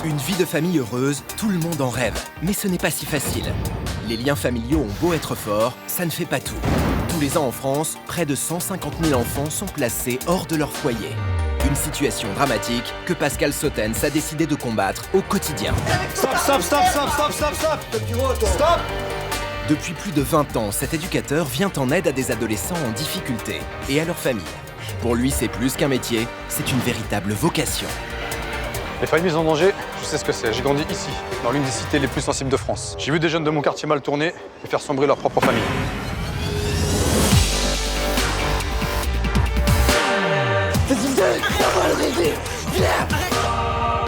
Une vie de famille heureuse, tout le monde en rêve. Mais ce n'est pas si facile. Les liens familiaux ont beau être forts, ça ne fait pas tout. Tous les ans en France, près de 150 000 enfants sont placés hors de leur foyer. Une situation dramatique que Pascal Sautens a décidé de combattre au quotidien. Stop! Stop! Depuis plus de 20 ans, cet éducateur vient en aide à des adolescents en difficulté et à leur famille. Pour lui, c'est plus qu'un métier, c'est une véritable vocation. Les familles en danger, je sais ce que c'est. J'ai grandi ici, dans l'une des cités les plus sensibles de France. J'ai vu des jeunes de mon quartier mal tourner et faire sombrer leur propre famille.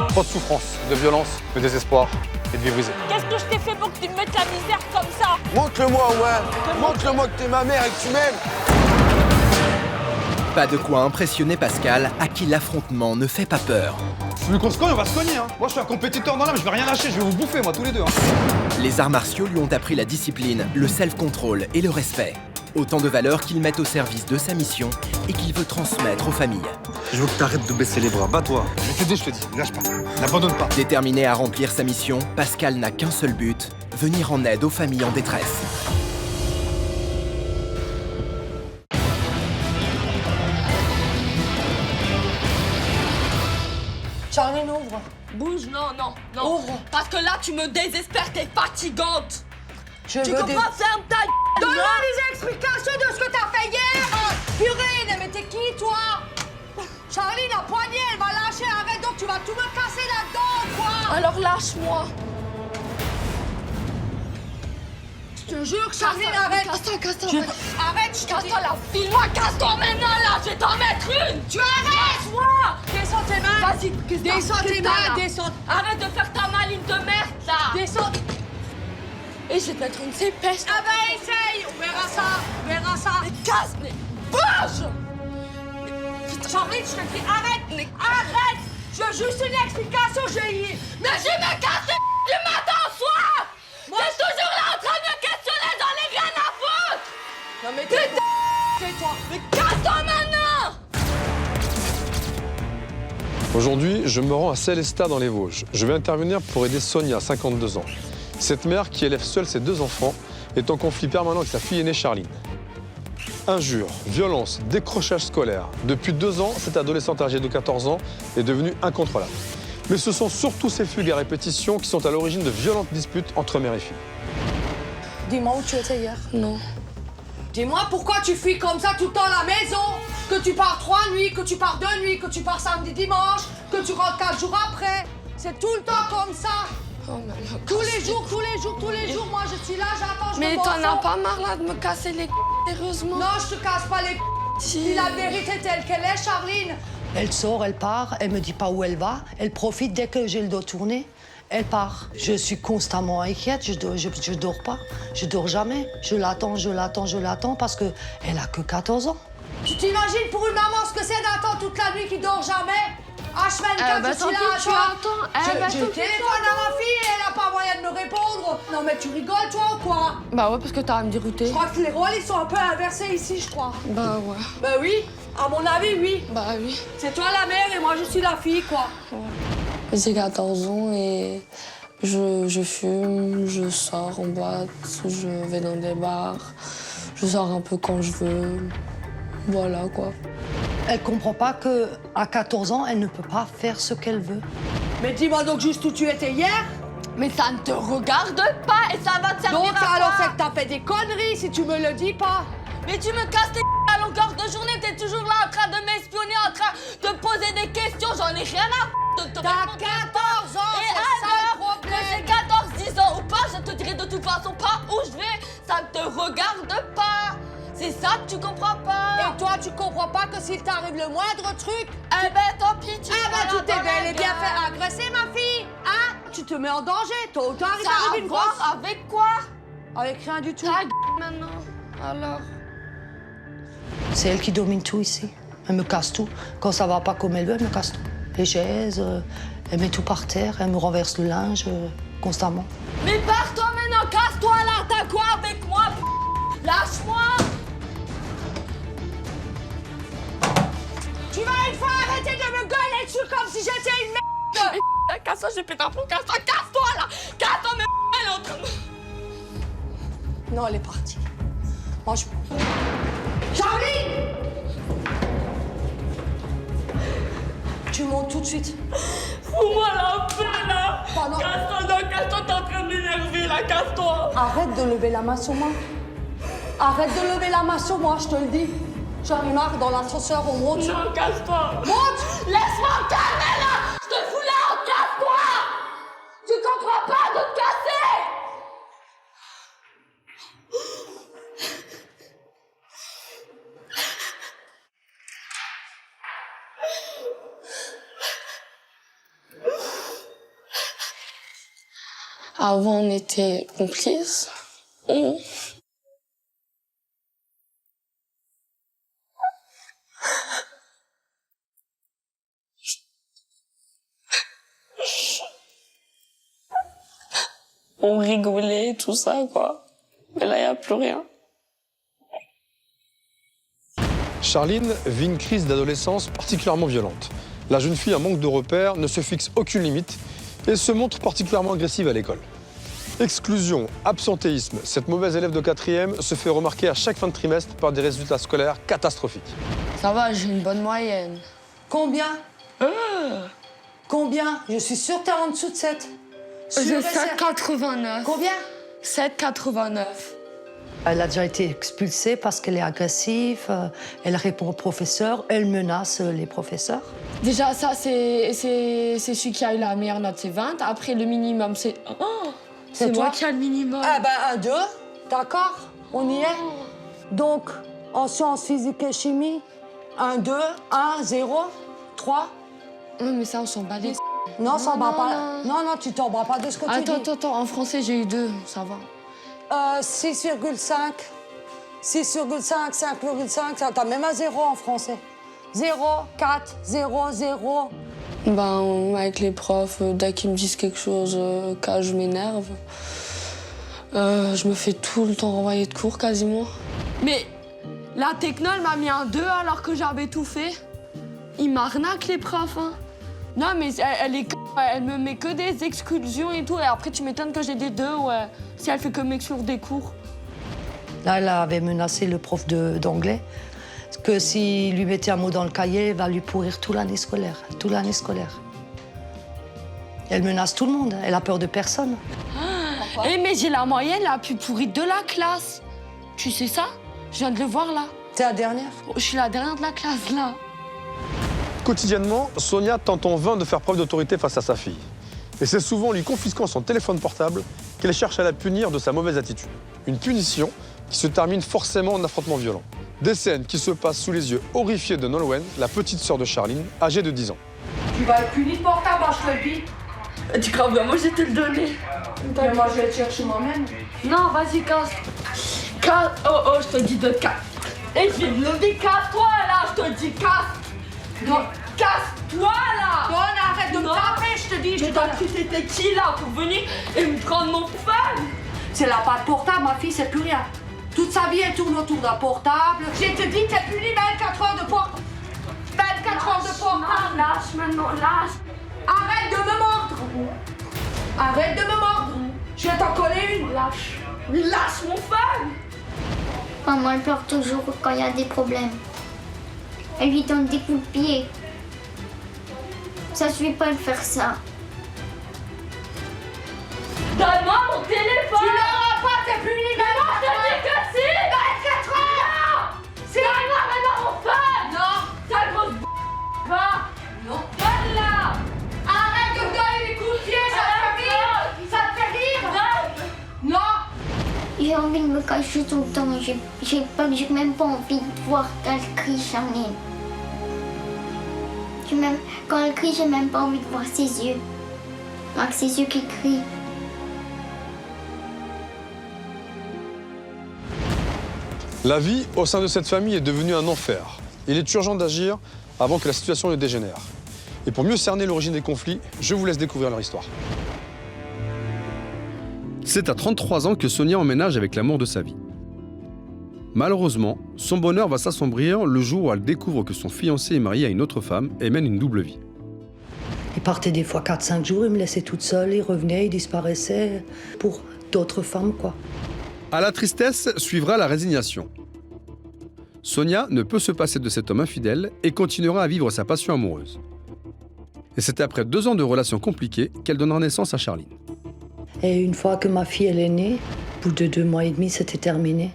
Trop de souffrance, de violence, de désespoir et de vie brisée. Qu'est-ce que je t'ai fait pour que tu me mettes la misère comme ça? Montre-le-moi, ouais. Montre-le-moi que t'es ma mère et que tu m'aimes. Pas de quoi impressionner Pascal, à qui l'affrontement ne fait pas peur. Tu veux qu'on se cogne, on va se cogner, hein. Moi, je suis un compétiteur dans l'âme, je vais rien lâcher, je vais vous bouffer, moi, tous les deux. Hein. Les arts martiaux lui ont appris la discipline, le self-control et le respect. Autant de valeurs qu'il met au service de sa mission et qu'il veut transmettre aux familles. Je veux que t'arrêtes de baisser les bras, bats-toi. Je vais t'aider, je te dis, lâche pas, n'abandonne pas. Déterminé à remplir sa mission, Pascal n'a qu'un seul but, venir en aide aux familles en détresse. Charline, ouvre. Bouge, non. Ouvre. Parce que là, tu me désespères, t'es fatigante. Tu comprends? Ferme ta gueule. Donne-moi des explications de ce que t'as fait hier. Purée, mais t'es qui, toi? Charline, la poignée, elle va lâcher. Arrête, donc tu vas tout me casser là-dedans, quoi. Alors lâche-moi. Je te jure, Charline, arrête. Casse-toi. Arrête, je te dis. Casse-toi là, file-moi, casse-toi maintenant là, je vais t'en mettre une. Tu arrêtes. Moi. Descends tes mains. Vas-y, Descends tes mains, descends. Arrête de faire ta maline de merde là. Descends. Et je vais te mettre une CPS. Ah bah essaye, on verra ça. Mais casse, mais bouge. Charline, je te dis, arrête. Je veux juste une explication, Mais je me casse du matin au soir. T'es toujours là en train de me questionner, j'en ai rien à foutre. Non mais tais-toi. Mais casse-toi maintenant. Aujourd'hui, je me rends à Célestat dans les Vosges. Je vais intervenir pour aider Sonia, 52 ans. Cette mère qui élève seule ses 2 enfants est en conflit permanent avec sa fille aînée Charline. Injures, violences, décrochage scolaire. Depuis 2 ans, cette adolescente âgée de 14 ans est devenue incontrôlable. Mais ce sont surtout ces fugues à répétition qui sont à l'origine de violentes disputes entre mère et fille. Dis-moi où tu étais hier. Non. Dis-moi pourquoi tu fuis comme ça tout le temps à la maison. Que tu pars 3 nuits, que tu pars 2 nuits, que tu pars samedi, dimanche, que tu rentres 4 jours après. C'est tout le temps comme ça. Oh, mais Tous les jours, moi je suis là, j'attends, je Mais me t'en as morceau. pas marre là de me casser les sérieusement? Non, je te casse pas les Dis la vérité telle qu'elle est, Charline. Elle sort, elle part, elle me dit pas où elle va, elle profite dès que j'ai le dos tourné, elle part. Je suis constamment inquiète, je dors pas, je dors jamais. Je l'attends parce que elle a que 14 ans. Tu t'imagines pour une maman ce que c'est d'attendre toute la nuit qui dort jamais? H24, je suis là, tu attends. Je téléphone à ma fille et elle a pas moyen de me répondre. Non mais tu rigoles toi ou quoi? Bah ouais, parce que t'as à me dérouter. Je crois que les rôles ils sont un peu inversés ici, je crois. Bah ouais. Bah oui, à mon avis, oui. Bah oui. C'est toi la mère et moi je suis la fille, quoi. J'ai 14 ans et je fume, je sors en boîte, je vais dans des bars, je sors un peu quand je veux. Voilà quoi. Elle comprend pas qu'à 14 ans, elle ne peut pas faire ce qu'elle veut. Mais dis-moi donc juste où tu étais hier. Mais ça ne te regarde pas et ça va te servir Donc à alors quoi? c'est que t'as fait des conneries si tu me le dis pas. Mais tu me casses les à longueur de journée, t'es toujours là en train de m'espionner, en train de me poser des questions, j'en ai rien à de te T'as répondre. 14 ans, Et c'est ça le alors, que j'ai problème. 14, 10 ans ou pas, je te dirai de toute façon pas où je vais, ça ne te regarde pas. C'est ça que tu comprends pas. Et toi, tu comprends pas que s'il t'arrive le moindre truc. Eh ben tant pis, tu Ah bah vas tu t'es dans la bel et bien gare. fait agresser, ma fille. Hein? Tu te mets en danger. Tôt ou tard, il Ça a t'arrive à une grosse. voir avec quoi? Avec rien du tout. Ta maintenant. Alors. C'est elle qui domine tout ici. Elle me casse tout. Quand ça va pas comme elle veut, elle me casse tout. Les chaises, elle met tout par terre, elle me renverse le linge constamment. Mais pars-toi maintenant, casse-toi là, t'as quoi avec moi? Lâche-moi. Tu vas une fois arrêter de me gueuler dessus comme si j'étais une merde. Casse-toi, j'ai pété un plomb, casse-toi, casse-toi là. Casse-toi, mais elle est en train de... Non, elle est partie. Moi, je... Charlie! Tu montes tout de suite. Fous-moi la paix là. Pardon. Casse-toi, non, casse-toi, t'es en train de m'énerver là, casse-toi. Arrête de lever la main sur moi. Arrête de lever la main sur moi, je te le dis. J'en ai marre, dans l'ascenseur, on monte. Non, casse-toi. Monte! Laisse-moi me calmer là. Je te fous là, casse-toi. Tu comprends pas de te casser. Avant, on était complices. On rigolait, tout ça, quoi. Mais là, il n'y a plus rien. Charline vit une crise d'adolescence particulièrement violente. La jeune fille a manque de repères, ne se fixe aucune limite et se montre particulièrement agressive à l'école. Exclusion, absentéisme, cette mauvaise élève de 4e se fait remarquer à chaque fin de trimestre par des résultats scolaires catastrophiques. Ça va, j'ai une bonne moyenne. Combien Combien? Je suis sûre que t'es en dessous de 7. J'ai 7,89. Combien? 7,89. Elle a déjà été expulsée parce qu'elle est agressive, elle répond aux professeurs, elle menace les professeurs. Déjà, ça, c'est celui qui a eu la meilleure note, c'est 20. Après, le minimum, c'est... Oh, c'est moi toi qui ai le minimum. Ah ben 1, 2, d'accord, on y est. Donc, en sciences physique et chimie, 1, 2, 1, 0, 3. Non, mais ça, on s'en bat les... Non, ça non, va pas. Non, non, tu t'en bats pas de ce que tu dis. Attends, en français, j'ai eu 2, ça va. 6,5, 6,5, 5,5, t'as même un 0 en français. 0, 4, 0, 0. Ben, avec les profs, dès qu'ils me disent quelque chose, quand je m'énerve, je me fais tout le temps renvoyer de cours, quasiment. Mais la techno, elle m'a mis un 2 alors que j'avais tout fait. Ils m'arnaquent, les profs, hein. Non, mais elle me met que des exclusions et tout. Et après, tu m'étonnes que j'ai des 2, ouais. Si elle fait que m'exclure des cours. Là, elle avait menacé le prof d'anglais que s'il lui mettait un mot dans le cahier, il va lui pourrir toute l'année scolaire. Toute l'année scolaire. Elle menace tout le monde. Elle a peur de personne. Eh, mais j'ai la moyenne la plus pourrie de la classe. Tu sais ça? Je viens de le voir, là. T'es la dernière? Je suis la dernière de la classe, là. Quotidiennement, Sonia tente en vain de faire preuve d'autorité face à sa fille. Et c'est souvent en lui confisquant son téléphone portable qu'elle cherche à la punir de sa mauvaise attitude. Une punition qui se termine forcément en affrontement violent. Des scènes qui se passent sous les yeux horrifiés de Nolwenn, la petite sœur de Charline, âgée de 10 ans. Tu vas être puni de portable, je te le dis. Tu crois vraiment que je vais te le donner? Mais moi, je vais le chercher moi-même. Non, vas-y, casse. Casse. Oh, je te dis de casse. Et je vais me lever, casse-toi, là, je te dis, casse. Non, casse-toi, là. Non, arrête de me taper, je te dis. Mais t'as cru c'était qui, là, pour venir et me prendre mon fun? C'est la patte portable, ma fille, c'est plus rien. Toute sa vie, elle tourne autour d'un portable. Je te dis, t'es puni 24 heures de portable. 24 heures de portable. Lâche maintenant, lâche. Arrête de me mordre. Arrête de me mordre. Je vais t'en coller une. Lâche. Lâche mon fun. Maman, elle pleure toujours quand il y a des problèmes. Elle lui donne des coups de pied. Ça suffit pas de faire ça. Donne-moi mon téléphone. Tu l'auras pas, t'es puni 24 heures. Je te dis que si. 24 heures. C'est donne-moi maintenant mon fun. Non. Ta grosse va. Non. Donne-la. Arrête de me donner des coups de pied, ça te fait rire. Ça te fait rire. Non. J'ai envie de me cacher tout le temps. J'ai même pas envie de voir qu'elle crie, Charline. Quand elle crie, j'ai même pas envie de voir ses yeux. Avec ses yeux qui crient. La vie au sein de cette famille est devenue un enfer. Il est urgent d'agir avant que la situation ne dégénère. Et pour mieux cerner l'origine des conflits, je vous laisse découvrir leur histoire. C'est à 33 ans que Sonia emménage avec l'amour de sa vie. Malheureusement, son bonheur va s'assombrir le jour où elle découvre que son fiancé est marié à une autre femme et mène une double vie. Il partait des fois 4-5 jours, il me laissait toute seule, il revenait, il disparaissait pour d'autres femmes, quoi. À la tristesse suivra la résignation. Sonia ne peut se passer de cet homme infidèle et continuera à vivre sa passion amoureuse. Et c'est après 2 ans de relations compliquées qu'elle donnera naissance à Charline. Et une fois que ma fille elle est née, au bout de 2 mois et demi, c'était terminé.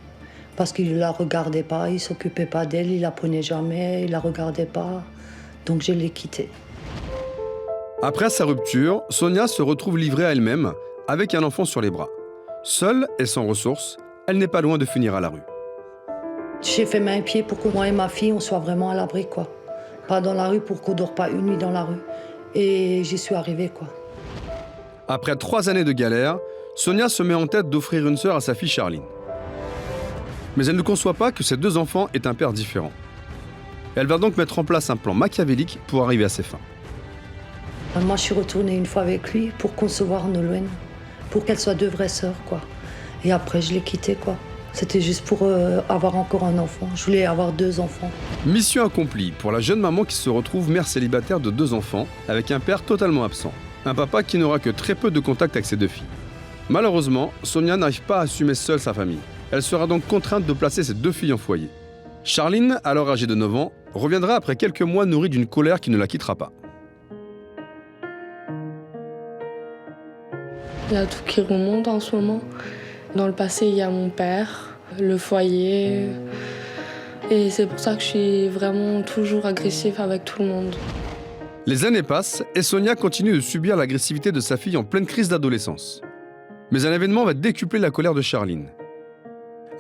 Parce qu'il ne la regardait pas, il ne s'occupait pas d'elle, il la prenait jamais, il ne la regardait pas. Donc je l'ai quittée. Après sa rupture, Sonia se retrouve livrée à elle-même, avec un enfant sur les bras. Seule et sans ressources, elle n'est pas loin de finir à la rue. J'ai fait main et pied pour que moi et ma fille, on soit vraiment à l'abri, quoi. Pas dans la rue pour qu'on ne dort pas une nuit dans la rue. Et j'y suis arrivée, quoi. Après 3 années de galère, Sonia se met en tête d'offrir une sœur à sa fille Charline. Mais elle ne conçoit pas que ses 2 enfants aient un père différent. Elle va donc mettre en place un plan machiavélique pour arriver à ses fins. Moi, je suis retournée une fois avec lui pour concevoir Nolwenn, pour qu'elles soient 2 vraies sœurs, quoi. Et après, je l'ai quittée, quoi. C'était juste pour avoir encore un enfant. Je voulais avoir 2 enfants. Mission accomplie pour la jeune maman qui se retrouve mère célibataire de 2 enfants, avec un père totalement absent. Un papa qui n'aura que très peu de contact avec ses 2 filles. Malheureusement, Sonia n'arrive pas à assumer seule sa famille. Elle sera donc contrainte de placer ses 2 filles en foyer. Charline, alors âgée de 9 ans, reviendra après quelques mois nourrie d'une colère qui ne la quittera pas. Il y a tout qui remonte en ce moment. Dans le passé, il y a mon père, le foyer. Et c'est pour ça que je suis vraiment toujours agressive avec tout le monde. Les années passent et Sonia continue de subir l'agressivité de sa fille en pleine crise d'adolescence. Mais un événement va décupler la colère de Charline.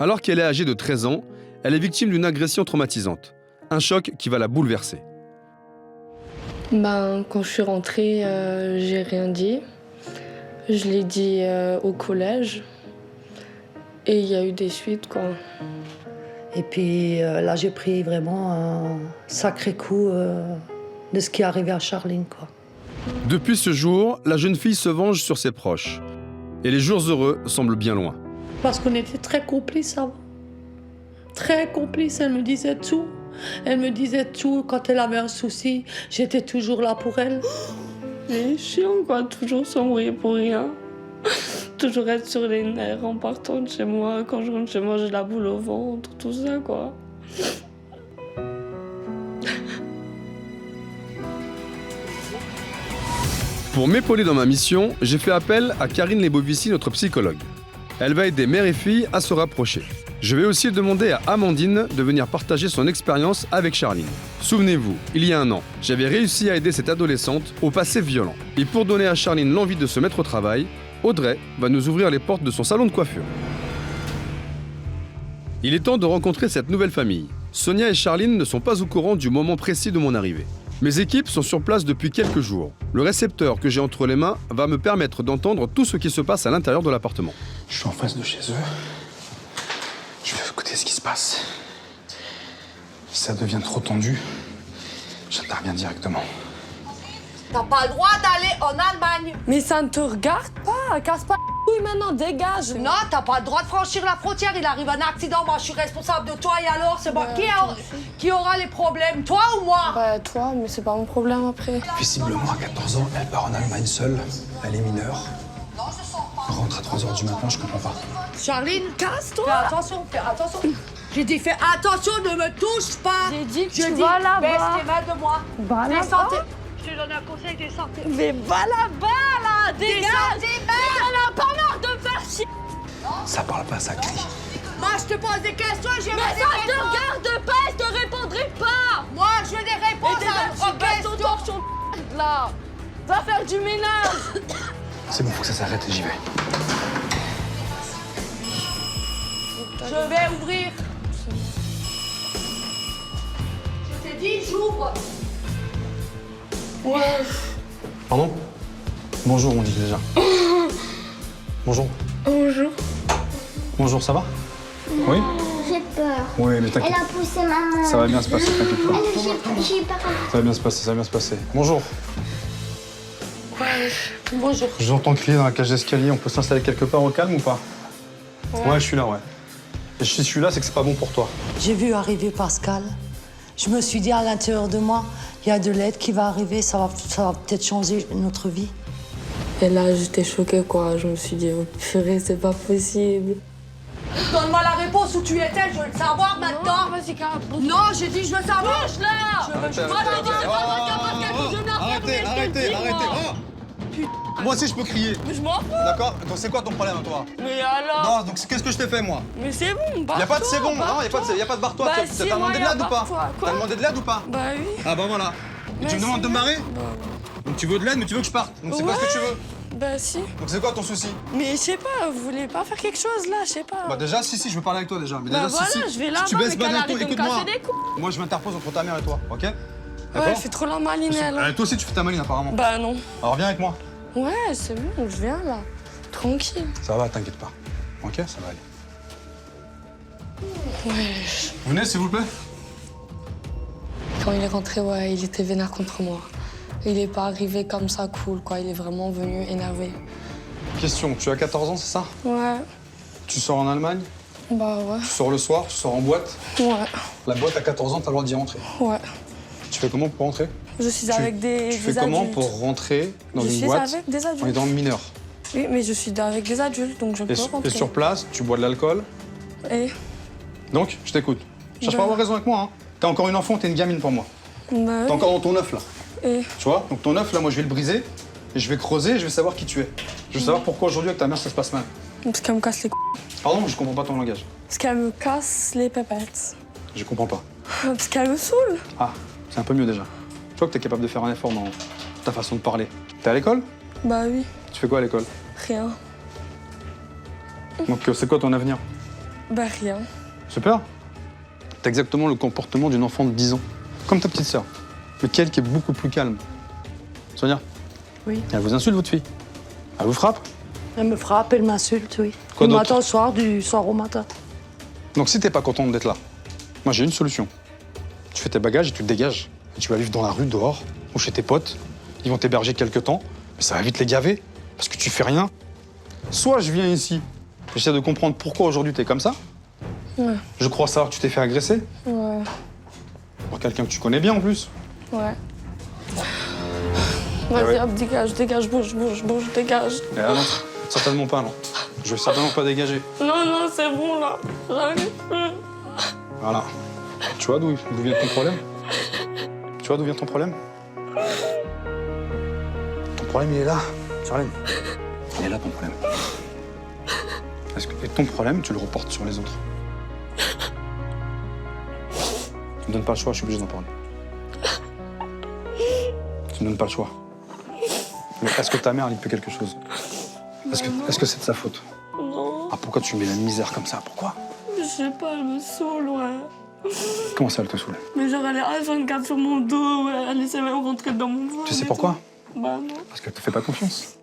Alors qu'elle est âgée de 13 ans, elle est victime d'une agression traumatisante. Un choc qui va la bouleverser. Quand je suis rentrée, j'ai rien dit. Je l'ai dit au collège. Et il y a eu des suites, quoi. Et puis là, j'ai pris vraiment un sacré coup de ce qui est arrivé à Charline, quoi. Depuis ce jour, la jeune fille se venge sur ses proches. Et les jours heureux semblent bien loin. Parce qu'on était très complices avant. Très complices, elle me disait tout. Elle me disait tout. Quand elle avait un souci, j'étais toujours là pour elle. C'est chiant, quoi, toujours s'embrouiller pour rien. Toujours être sur les nerfs en partant de chez moi. Quand je rentre chez moi, j'ai la boule au ventre, tout ça, quoi. Pour m'épauler dans ma mission, j'ai fait appel à Karine Lebovici, notre psychologue. Elle va aider mère et fille à se rapprocher. Je vais aussi demander à Amandine de venir partager son expérience avec Charline. Souvenez-vous, il y a 1 an, j'avais réussi à aider cette adolescente au passé violent. Et pour donner à Charline l'envie de se mettre au travail, Audrey va nous ouvrir les portes de son salon de coiffure. Il est temps de rencontrer cette nouvelle famille. Sonia et Charline ne sont pas au courant du moment précis de mon arrivée. Mes équipes sont sur place depuis quelques jours. Le récepteur que j'ai entre les mains va me permettre d'entendre tout ce qui se passe à l'intérieur de l'appartement. Je suis en face de chez eux. Je vais écouter ce qui se passe. Si ça devient trop tendu, j'interviens directement. T'as pas le droit d'aller en Allemagne. Mais ça ne te regarde pas. Casse pas les couilles maintenant, dégage. Non, t'as pas le droit de franchir la frontière. Il arrive un accident, moi je suis responsable de toi et alors c'est moi qui aura les problèmes, toi ou moi? Bah toi, mais c'est pas mon problème après. Visiblement, à 14 ans, elle part en Allemagne seule. Elle est mineure. Elle rentre à 3h du matin, je comprends pas. Charline, casse-toi. Fais attention. J'ai dit fais attention, ne me touche pas. J'ai dit que tu vas là-bas. Baisse tes mains de moi. Va là-bas. Je te donne un conseil, descendez. Mais va là-bas, là, dégage. J'en ai pas marre de faire chier. Ça parle pas, ça crie. Moi, je te pose des questions, j'ai Mais ça te regarde pas, je te répondrai pas. Moi, je veux des réponses à vos questions. Torchon là. Va faire du ménage. C'est bon, faut que ça s'arrête et j'y vais. Je vais ouvrir. Je t'ai dit, j'ouvre. Ouais. Pardon? Bonjour, on dit déjà. Bonjour. Bonjour. Bonjour, ça va? Oui? J'ai peur. Oui, mais Elle t'inquiète. a poussé maman. Ça va bien se passer, t'inquiète pas. J'ai peur. Ça va bien se passer, ça va bien se passer. Bonjour. Bonjour. Je vous entends crier dans la cage d'escalier. On peut s'installer quelque part au calme ou pas? Ouais, je suis là, ouais. Et si je suis là, c'est que c'est pas bon pour toi. J'ai vu arriver Pascal. Je me suis dit à l'intérieur de moi, Il y a de l'aide qui va arriver, ça va peut-être changer notre vie. Et là, j'étais choquée, quoi. Je me suis dit, oh, purée, c'est pas possible. Donne-moi la réponse où tu étais, je veux le savoir maintenant. Vas-y, Cara. Non, j'ai dit je veux savoir. Bouge là. Arrêtez. Moi aussi je peux crier. Mais je m'en fous. D'accord? Donc c'est quoi ton problème toi? Mais alors? Non, donc qu'est-ce que je t'ai fait moi? Mais c'est bon, barre-toi. Y'a pas de c'est bon, non, y'a pas de barre-toi. Bah, T'as demandé de l'aide ou pas? T'as demandé de l'aide ou pas? Bah oui. Ah bah voilà. Et tu me demandes de me barrer? Donc tu veux de l'aide mais tu veux que je parte. Donc c'est pas ce que tu veux. Bah si. Donc c'est quoi ton souci? Mais je sais pas, vous voulez pas faire quelque chose là, je sais pas. Bah déjà si je veux parler avec toi déjà. Mais Bah déjà voilà, si. je vais Si là-bas, tu baisses mais pas qu'elle bientôt, arrête de me écoute-moi. casser des coups. Moi je m'interpose entre ta mère et toi, ok? Ouais, D'accord? elle fait trop la maline elle. Toi aussi tu fais ta maline apparemment. Bah non. Alors viens avec moi. Ouais, c'est bon, je viens là. Tranquille. Ça va, t'inquiète pas. Ok, ça va aller. Ouais. Venez s'il vous plaît. Quand il est rentré, ouais, il était vénère contre moi. Il est pas arrivé comme ça cool, quoi. Il est vraiment venu énervé. Question, tu as 14 ans, c'est ça? Ouais, Tu sors en Allemagne? bah ouais, Tu sors le soir, tu sors en boîte? ouais, La boîte à 14 ans, t'as le droit d'y rentrer. ouais. Tu fais comment pour rentrer? Je suis avec des Tu fais comment pour rentrer dans Je une suis boîte avec des adultes. en étant mineur? Oui, mais je suis avec des adultes, donc je peux rentrer. Et sur place, tu bois de l'alcool? Et Donc, je t'écoute. Cherche Ben. pas à avoir raison avec moi, hein. T'es encore une enfant, t'es une gamine pour moi. bah, T'es encore dans ton œuf, là. et Tu vois? Donc ton œuf, là, moi, je vais le briser. Et je vais creuser et je vais savoir qui tu es. Je veux savoir pourquoi aujourd'hui, avec ta mère, ça se passe mal. parce qu'elle me casse les Pardon, je comprends pas ton langage. Parce qu'elle me casse les pépettes. Je comprends pas. Parce qu'elle me saoule. Ah, c'est un peu mieux déjà. Tu vois que t'es capable de faire un effort dans ta façon de parler. T'es à l'école? Bah oui, Tu fais quoi à l'école? rien. Donc c'est quoi ton avenir? Bah rien. Super. T'as exactement le comportement d'une enfant de 10 ans. Comme ta petite sœur. Mais qui est beaucoup plus calme. Sonia? Oui. Elle vous insulte, votre fille? Elle vous frappe? Elle me frappe, elle m'insulte, oui. Quoi du d'autre? matin au soir, du soir au matin. Donc si t'es pas contente d'être là, moi j'ai une solution. Tu fais tes bagages et tu te dégages. Et tu vas vivre dans la rue, dehors, ou chez tes potes. Ils vont t'héberger quelques temps, mais ça va vite les gaver, parce que tu fais rien. Soit je viens ici, j'essaie de comprendre pourquoi aujourd'hui t'es comme ça. Ouais. Je crois savoir que tu t'es fait agresser. Ouais, Par quelqu'un que tu connais bien en plus. ouais. Vas-y, ouais. hop, dégage, bouge, dégage. Mais ah non, certainement pas, non. Je vais certainement pas dégager. Non, c'est bon là. J'arrive plus. Voilà. Tu vois d'où vient ton problème? Tu vois d'où vient ton problème? Ton problème, il est là, Charlène. Il est là, ton problème. Et ton problème, tu le reportes sur les autres. Tu me donnes pas le choix, je suis obligé d'en parler. Tu me donnes pas le choix. Mais est-ce que ta mère, elle peut quelque chose? Est-ce que c'est de sa faute? Non, Ah, pourquoi tu mets la misère comme ça? Pourquoi? je sais pas, elle me saoule, ouais. Comment ça, elle te saoule? Mais genre, elle est H24 sur mon dos, ouais. Elle essaie même de rentrer dans mon ventre. Tu sais et pourquoi? tout. Bah non. Parce qu'elle te fait pas confiance.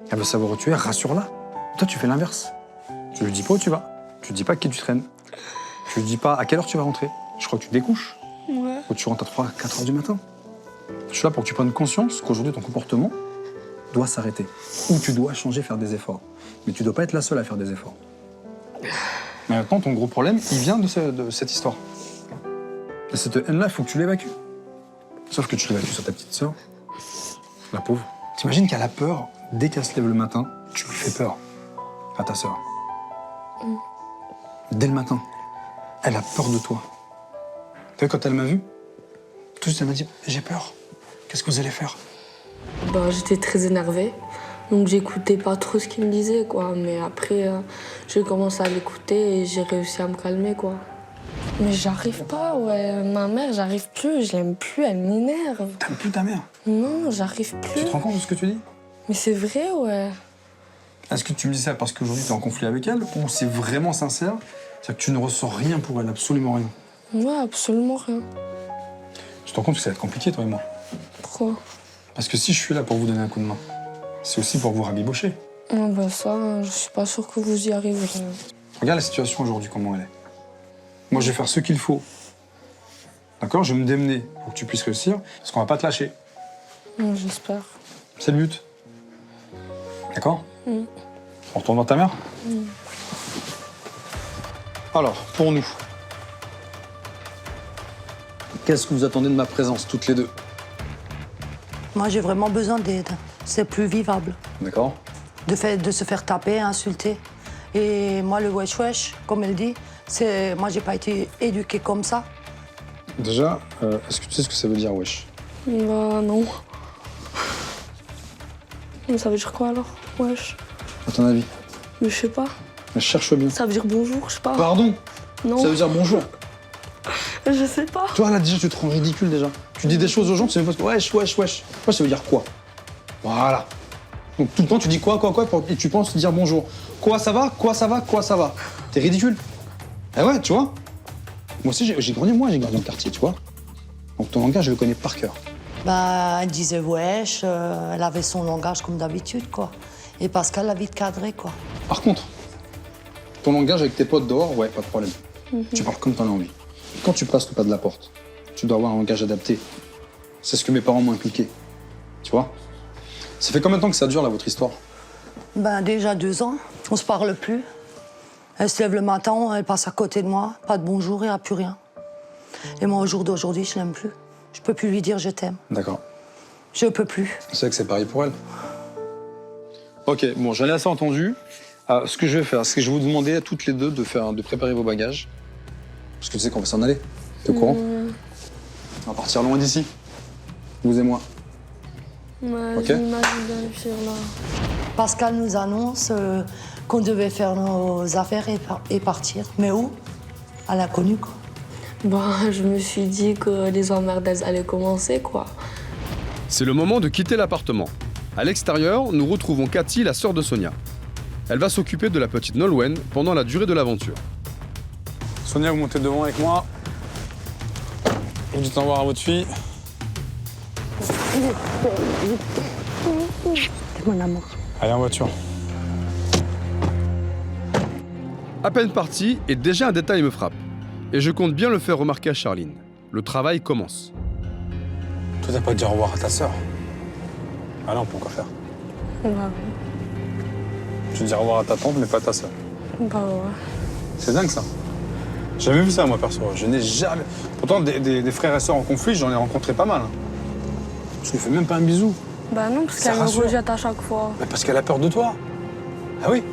Elle veut savoir où tu es, rassure-la. Toi, tu fais l'inverse. Tu lui dis pas où tu vas. Tu lui dis pas avec qui tu traînes. Tu lui dis pas à quelle heure tu vas rentrer. Je crois que tu découches. Ouais. Ou tu rentres à 3, 4 heures du matin. Je suis là pour que tu prennes conscience qu'aujourd'hui, ton comportement doit s'arrêter. Ou tu dois changer, faire des efforts. Mais tu dois pas être la seule à faire des efforts. Mais maintenant, ton gros problème, il vient de cette histoire. Et cette haine-là, il faut que tu l'évacues. Sauf que tu l'évacues sur ta petite sœur. La pauvre. T'imagines qu'elle a peur, dès qu'elle se lève le matin, tu lui fais peur à ta sœur. Dès le matin, elle a peur de toi. Tu vois, quand elle m'a vu, tout de suite, elle m'a dit « J'ai peur. Qu'est-ce que vous allez faire ?» Bah, j'étais très énervée. Donc j'écoutais pas trop ce qu'il me disait, quoi. Mais après, j'ai commencé à l'écouter et j'ai réussi à me calmer, quoi. Mais j'arrive pas, ouais. Ma mère, j'arrive plus. Je l'aime plus, elle m'énerve. T'aimes plus ta mère? Non, j'arrive plus. Tu te rends compte de ce que tu dis? Mais c'est vrai, ouais. Est-ce que tu me dis ça parce qu'aujourd'hui, t'es en conflit avec elle ou c'est vraiment sincère? C'est-à-dire que tu ne ressens rien pour elle, absolument rien. Ouais, absolument rien. Tu te rends compte que ça va être compliqué, toi et moi? Pourquoi? Parce que si je suis là pour vous donner un coup de main, c'est aussi pour vous rabibocher. Ah bah ça, je suis pas sûre que vous y arriverez. Regarde la situation aujourd'hui, comment elle est. Moi, je vais faire ce qu'il faut. D'accord? Je vais me démener pour que tu puisses réussir, parce qu'on va pas te lâcher. J'espère. C'est le but. D'accord? On retourne dans ta mère? Alors, pour nous, Qu'est-ce que vous attendez de ma présence, toutes les deux? Moi, j'ai vraiment besoin d'aide. C'est plus vivable. D'accord. De se faire taper, insulter. Et moi, le wesh-wesh, comme elle dit, moi, j'ai pas été éduquée comme ça. Déjà, est-ce que tu sais ce que ça veut dire, wesh? Bah non. Mais ça veut dire quoi alors? Wesh. À ton avis? Mais je sais pas. Mais cherche bien. Ça veut dire bonjour, je sais pas. Pardon? Non. Ça veut dire bonjour. Je sais pas. Toi, là, déjà, tu te rends ridicule, déjà. Tu dis des choses aux gens, tu sais même pas... Wesh, wesh, wesh. Wesh, ça veut dire quoi? Voilà. Donc, tout le temps, tu dis quoi, et tu penses dire bonjour. Quoi, ça va? Quoi, ça va? Quoi, ça va? T'es ridicule. Eh ouais, tu vois? Moi aussi, j'ai grandi dans le quartier, tu vois? Donc, ton langage, je le connais par cœur. Bah, elle disait wesh, elle avait son langage comme d'habitude, quoi. Et Pascal l'a vite cadré, quoi. Par contre, ton langage avec tes potes dehors, ouais, pas de problème. Tu parles comme t'en as envie. Quand tu passes le pas de la porte, tu dois avoir un langage adapté. C'est ce que mes parents m'ont inculqué. Tu vois? Ça fait combien de temps que ça dure, là, votre histoire? Ben, déjà 2 ans. On se parle plus. Elle se lève le matin, elle passe à côté de moi, pas de bonjour et plus rien. Et moi, au jour d'aujourd'hui, je l'aime plus. Je peux plus lui dire je t'aime. D'accord. Je peux plus. C'est vrai que c'est pareil pour elle. Ok, bon, j'en ai assez entendu. Ce que je vais faire, c'est que je vais vous demander à toutes les deux de préparer vos bagages. Parce que tu sais qu'on va s'en aller. T'es au courant? On va partir loin d'ici. Vous et moi. Ouais, Ok. j'imagine bien le faire là. Pascal nous annonce qu'on devait faire nos affaires et partir. Mais où? À l'inconnu, quoi. Bah, je me suis dit que les emmerdes, elles allaient commencer, quoi. C'est le moment de quitter l'appartement. À l'extérieur, nous retrouvons Cathy, la sœur de Sonia. Elle va s'occuper de la petite Nolwenn pendant la durée de l'aventure. Sonia, vous montez devant avec moi. Vous dites au revoir à votre fille. C'est mon amour. Allez, en voiture. À peine parti, et déjà un détail me frappe. Et je compte bien le faire remarquer à Charline. Le travail commence. Toi, t'as pas dit au revoir à ta sœur. Ah non, pourquoi faire? Bah Tu dis au revoir à ta tante, mais pas à ta sœur. ouais. C'est dingue, ça. J'ai jamais vu ça, moi, perso. Je n'ai jamais... Pourtant, des frères et sœurs en conflit, j'en ai rencontré pas mal. Je lui fais même pas un bisou. Bah non, parce Ça qu'elle me rassure. rejette à chaque fois. Mais parce qu'elle a peur de toi. Ah oui.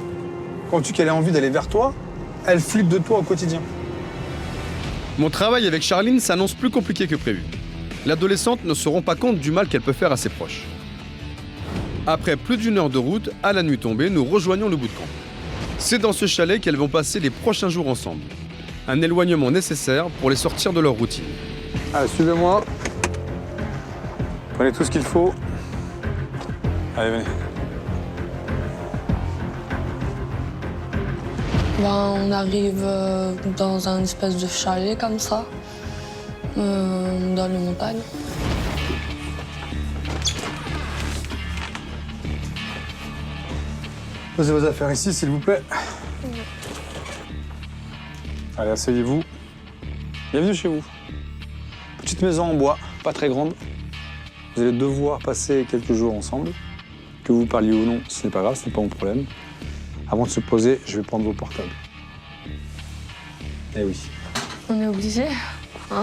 Quand tu qu'elle a envie d'aller vers toi, elle flippe de toi au quotidien. Mon travail avec Charline s'annonce plus compliqué que prévu. L'adolescente ne se rend pas compte du mal qu'elle peut faire à ses proches. Après plus d'1 heure de route, à la nuit tombée, nous rejoignons le bout de camp. C'est dans ce chalet qu'elles vont passer les prochains jours ensemble. Un éloignement nécessaire pour les sortir de leur routine. Allez, suivez-moi. Prenez tout ce qu'il faut. Allez, venez. Bah, on arrive dans un espèce de chalet comme ça, dans les montagnes. Posez vos affaires ici, s'il vous plaît. Allez, asseyez-vous. Bienvenue chez vous. Petite maison en bois, pas très grande. Vous allez devoir passer quelques jours ensemble. Que vous parliez ou non, ce n'est pas grave, ce n'est pas mon problème. Avant de se poser, je vais prendre vos portables. Eh oui. On est obligé? Oh,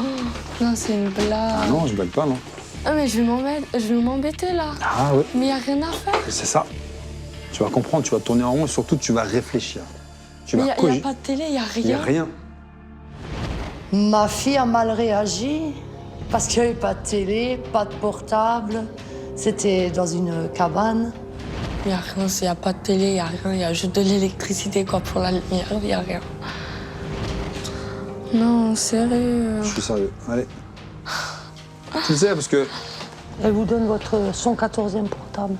non, c'est une blague. Ah non, je blague pas, non. Ah, mais je vais m'embêter là. Ah ouais. Mais y a rien à faire. C'est ça. Tu vas comprendre, tu vas tourner en rond et surtout tu vas réfléchir. Tu Mais vas y a pas de télé, y a rien. Il n'y a rien. Ma fille a mal réagi parce qu'il n'y avait pas de télé, pas de portable. C'était dans une cabane. Y a rien, y a pas de télé, y a rien, y a juste de l'électricité quoi pour la lumière, y a rien. Non, sérieux. Je suis sérieux. Allez. Tu sais, parce que Elle vous donne son 14e portable.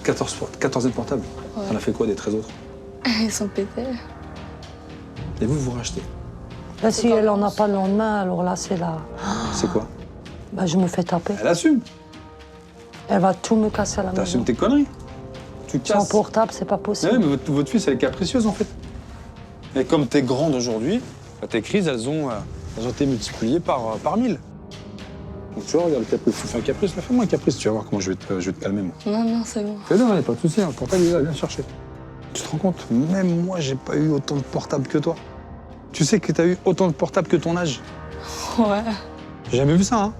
14e portable. Ouais. On a fait quoi des 13 autres? Ils sont pétés. Et vous rachetez. Là, si elle en a pas le lendemain, alors là, c'est là. C'est quoi? Bah, je me fais taper. Elle assume. Elle va tout me casser à la maison. T'assumes tes conneries. Tu Sans casses. portable, c'est pas possible. Ouais, mais votre fille, elle est capricieuse, en fait. Et comme t'es grande aujourd'hui, bah, tes crises, elles ont été multipliées par 1000. Donc tu vois, regarde le caprice. Tu fais un caprice, là, fais-moi un caprice, tu vas voir comment je vais te calmer, moi. Non, c'est bon. Fais-le, il n'y a pas de souci, le portable, il est là, viens chercher. Tu te rends compte? Même moi, j'ai pas eu autant de portables que toi. Tu sais que t'as eu autant de portables que ton âge? Ouais. J'ai jamais vu ça, hein.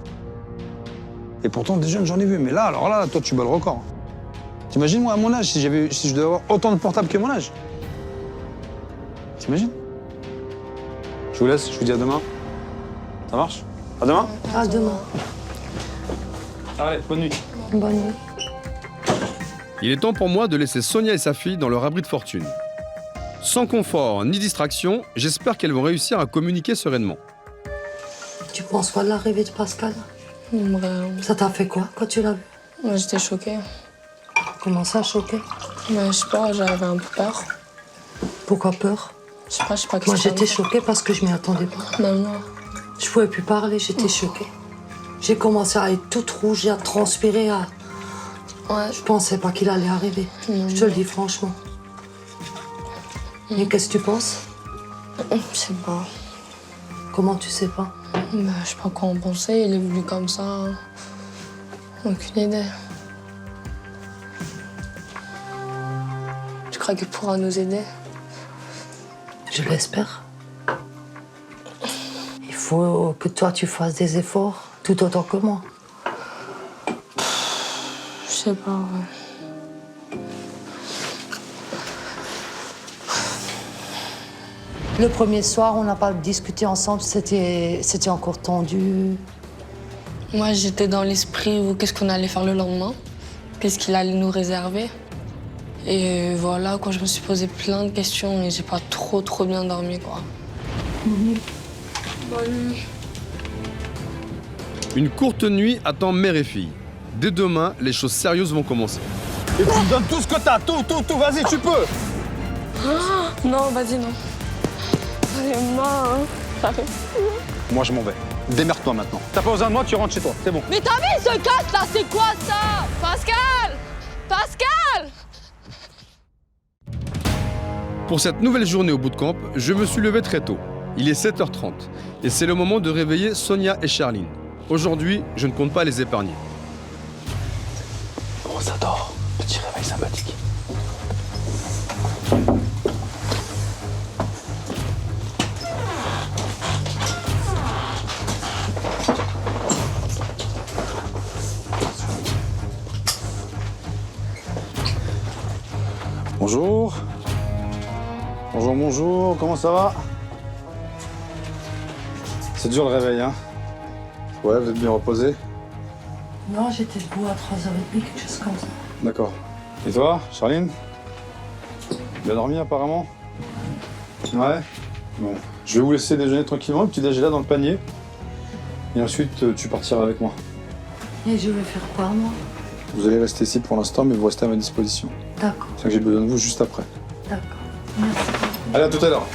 Et pourtant, des jeunes, j'en ai vu. Mais là, alors là, toi, tu bats le record. T'imagines, moi, à mon âge, si je devais avoir autant de portables que mon âge. T'imagines? Je vous laisse, je vous dis à demain. Ça marche? À demain? À demain. Allez, bonne nuit. Bonne nuit. Il est temps pour moi de laisser Sonia et sa fille dans leur abri de fortune. Sans confort ni distraction, j'espère qu'elles vont réussir à communiquer sereinement. Tu penses quoi de l'arrivée de Pascal? Ça t'a fait quoi quand tu l'as vu? Moi, j'étais choquée. Comment ça, choqué? Je sais pas, j'avais un peu peur. Pourquoi peur? Je sais pas qu'est-ce Moi, que ça j'étais me fait. choquée parce que je m'y attendais pas. Même moi. Je pouvais plus parler, j'étais choquée. J'ai commencé à être toute rouge, à transpirer. Ouais. Je pensais pas qu'il allait arriver. Je te le dis franchement. Et qu'est-ce que tu penses? Je sais pas. Comment tu sais pas? Je sais pas quoi en penser, il est venu comme ça. Hein. Aucune idée. Tu crois qu'il pourra nous aider? Je l'espère. Il faut que toi, tu fasses des efforts, tout autant que moi. Je sais pas, ouais. Le premier soir, on n'a pas discuté ensemble, c'était encore tendu. Moi, j'étais dans l'esprit où qu'est-ce qu'on allait faire le lendemain, qu'est-ce qu'il allait nous réserver. Et voilà, quoi, je me suis posé plein de questions et j'ai pas trop bien dormi, quoi. Bonne nuit. Une courte nuit attend mère et fille. Dès demain, les choses sérieuses vont commencer. Et tu me donnes tout ce que t'as, tout, vas-y, tu peux. Non, vas-y, non. Allez, main. Moi, je m'en vais. Démerde-toi maintenant. T'as pas besoin de moi, tu rentres chez toi, c'est bon. Mais t'as vu, il se casse là, c'est quoi ça? Pascal! Pascal! Pour cette nouvelle journée au bootcamp, je me suis levé très tôt. Il est 7h30 et c'est le moment de réveiller Sonia et Charline. Aujourd'hui, je ne compte pas les épargner. Oh, ça dort. Petit réveil sympathique. Bonjour. Bonjour, comment ça va? C'est dur le réveil, hein? Ouais, vous êtes bien reposé? Non, j'étais debout à 3h30, quelque chose comme ça. D'accord. Et toi, Charline? Bien dormi apparemment? Ouais? Bon. Je vais vous laisser déjeuner tranquillement, le petit déjeuner là dans le panier. Et ensuite, tu partiras avec moi. Et je vais faire quoi, moi? Vous allez rester ici pour l'instant, mais vous restez à ma disposition. D'accord, C'est ça que j'ai besoin de vous juste après. d'accord. Merci. Allez, à tout à l'heure.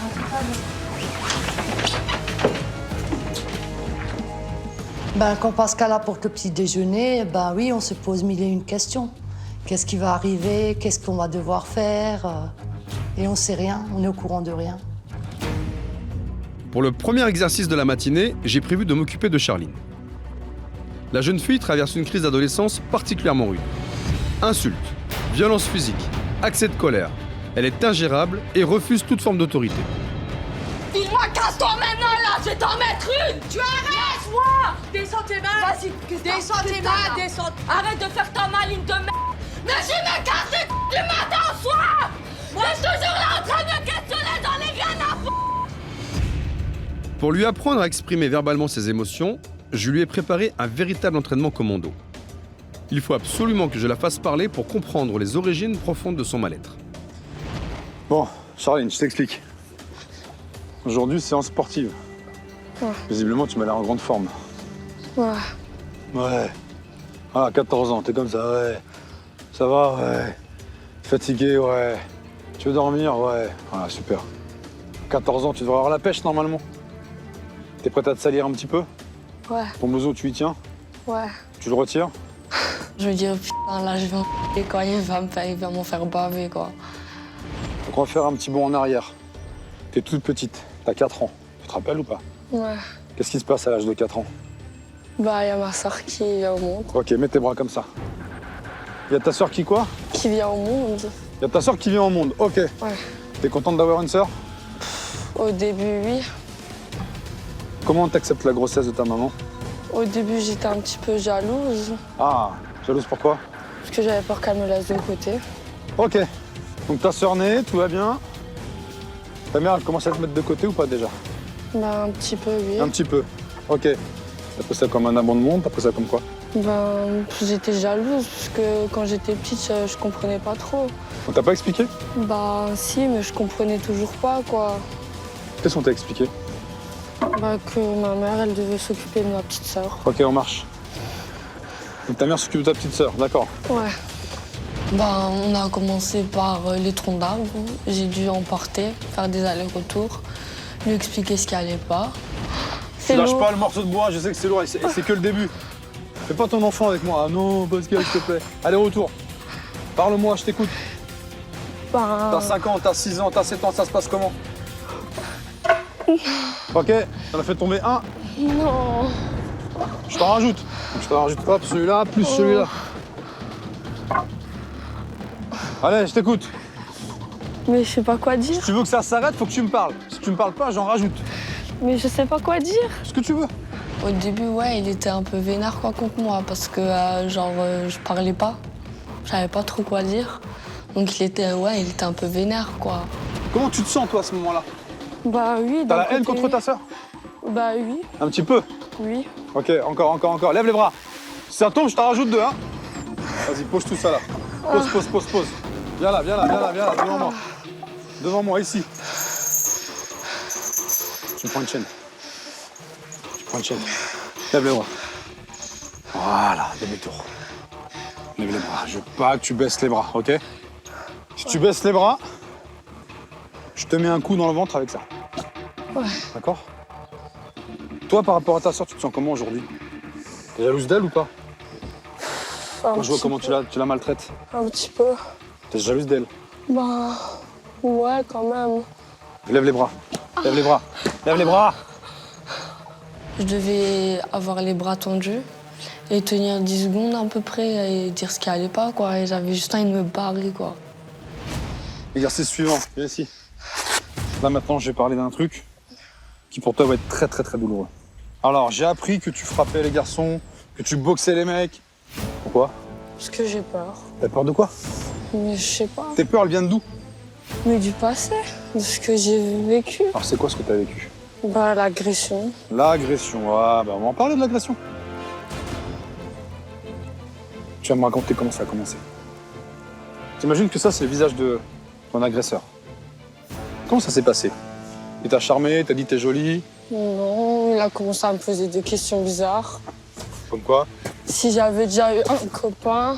Quand Pascal apporte le petit déjeuner, oui, on se pose mille et une questions. Qu'est-ce qui va arriver? Qu'est-ce qu'on va devoir faire? Et on sait rien, on est au courant de rien. Pour le premier exercice de la matinée, j'ai prévu de m'occuper de Charline. La jeune fille traverse une crise d'adolescence particulièrement rude. Insultes, violences physiques, accès de colère. Elle est ingérable et refuse toute forme d'autorité. Dis-moi, casse-toi maintenant là, je vais t'en mettre une! Tu arrêtes, moi! Descends tes mains. Vas-y, Descends tes mains, descends. Arrête de faire ta maline de merde! Mais je me casse les du matin au soir! Moi, je suis toujours là en train de me questionner dans les graines à fond! Pour lui apprendre à exprimer verbalement ses émotions, je lui ai préparé un véritable entraînement commando. Il faut absolument que je la fasse parler pour comprendre les origines profondes de son mal-être. Bon, Charline, je t'explique. Aujourd'hui, séance sportive. Ouais. Visiblement, tu m'as l'air en grande forme. Ouais. Ouais. Ah, 14 ans, t'es comme ça, ouais. Ça va, ouais. Fatigué, ouais. Tu veux dormir, ouais. Voilà, super. 14 ans, tu devrais avoir la pêche, normalement. T'es prête à te salir un petit peu? Ouais. Ton museau, tu y tiens? Ouais. Tu le retires? Je me dis, oh, putain, là, je vais en quoi, il va m'en faire baver, quoi. Donc, on va faire un petit bond en arrière. T'es toute petite, t'as 4 ans. Tu te rappelles ou pas? Ouais. Qu'est-ce qui se passe à l'âge de 4 ans? Il y a ma soeur qui vient au monde. Ok, mets tes bras comme ça. Il y a ta soeur qui quoi? Qui vient au monde? Il y a ta soeur qui vient au monde, ok. Ouais. T'es contente d'avoir une soeur? Au début, oui. Comment t'acceptes la grossesse de ta maman? Au début, j'étais un petit peu jalouse, Ah, jalouse pourquoi? parce que j'avais peur qu'elle me laisse de côté. Ok. Donc ta sœur née, tout va bien. Ta mère, elle commence à te mettre de côté ou pas déjà? Ben, un petit peu, oui. Un petit peu. Ok. T'as pris ça comme un abandonnement, t'as pris ça comme quoi? Ben, j'étais jalouse, parce que quand j'étais petite, je comprenais pas trop. On t'a pas expliqué? Bah si, mais je comprenais toujours pas, quoi. Qu'est-ce qu'on t'a expliqué? Bah que ma mère, elle devait s'occuper de ma petite sœur. Ok, on marche. Donc ta mère s'occupe de ta petite sœur, d'accord. Ouais. Bah on a commencé par les troncs d'arbres. J'ai dû emporter, faire des allers-retours, lui expliquer ce qui allait pas. Tu lâches pas le morceau de bois, je sais que c'est lourd et c'est que le début. Fais pas ton enfant avec moi. Ah non, Pascal, s'il te plaît. Allez, retour. Parle-moi, je t'écoute. Bah... T'as 5 ans, t'as 6 ans, t'as 7 ans, ça se passe comment? Ok, t'en as fait tomber un. Non. Je t'en rajoute. Je t'en rajoute, hop, celui-là, plus celui-là. Allez, je t'écoute. Mais je sais pas quoi dire. Si tu veux que ça s'arrête, faut que tu me parles. Si tu me parles pas, j'en rajoute. Mais je sais pas quoi dire. Ce que tu veux. Au début, ouais, il était un peu vénère quoi contre moi parce que je parlais pas. Je savais pas trop quoi dire. Donc il était un peu vénère quoi. Comment tu te sens toi à ce moment-là? Bah oui. T'as la haine contre ta sœur? Bah oui. Un petit peu? Oui. Ok, encore. Lève les bras. Si ça tombe, je t'en rajoute deux, hein. Vas-y, pose tout ça là. Pose. Viens là, devant moi. Devant moi, ici. Tu me prends une chaîne. Lève les bras. Voilà, demi-tour. Lève les bras. Je veux pas que tu baisses les bras, ok? Si tu baisses les bras, je te mets un coup dans le ventre avec ça. Ouais. D'accord? Toi, par rapport à ta soeur, tu te sens comment aujourd'hui? T'es jalouse d'elle ou pas? Quand je vois comment tu la maltraites. Un petit peu. T'es jalouse d'elle? Bah, ouais, quand même. Lève les bras. Lève les bras. Je devais avoir les bras tendus et tenir 10 secondes à peu près et dire ce qui allait pas, quoi. Et j'avais juste envie de me barrer, quoi. Exercice suivant, viens ici. Là maintenant, je vais parler d'un truc qui pour toi va être très douloureux. Alors, j'ai appris que tu frappais les garçons, que tu boxais les mecs. Pourquoi? Parce que j'ai peur. T'as peur de quoi? Mais je sais pas. Tes peurs, elles viennent d'où? Mais du passé, de ce que j'ai vécu. Alors, c'est quoi ce que t'as vécu? Bah, l'agression. L'agression, ah, bah on va en parler de l'agression. Tu vas me raconter comment ça a commencé. T'imagines que ça, c'est le visage de ton agresseur. Comment ça s'est passé? Il t'a charmé, il t'a dit t'es jolie? Non, il a commencé à me poser des questions bizarres. Comme quoi? Si j'avais déjà eu un copain,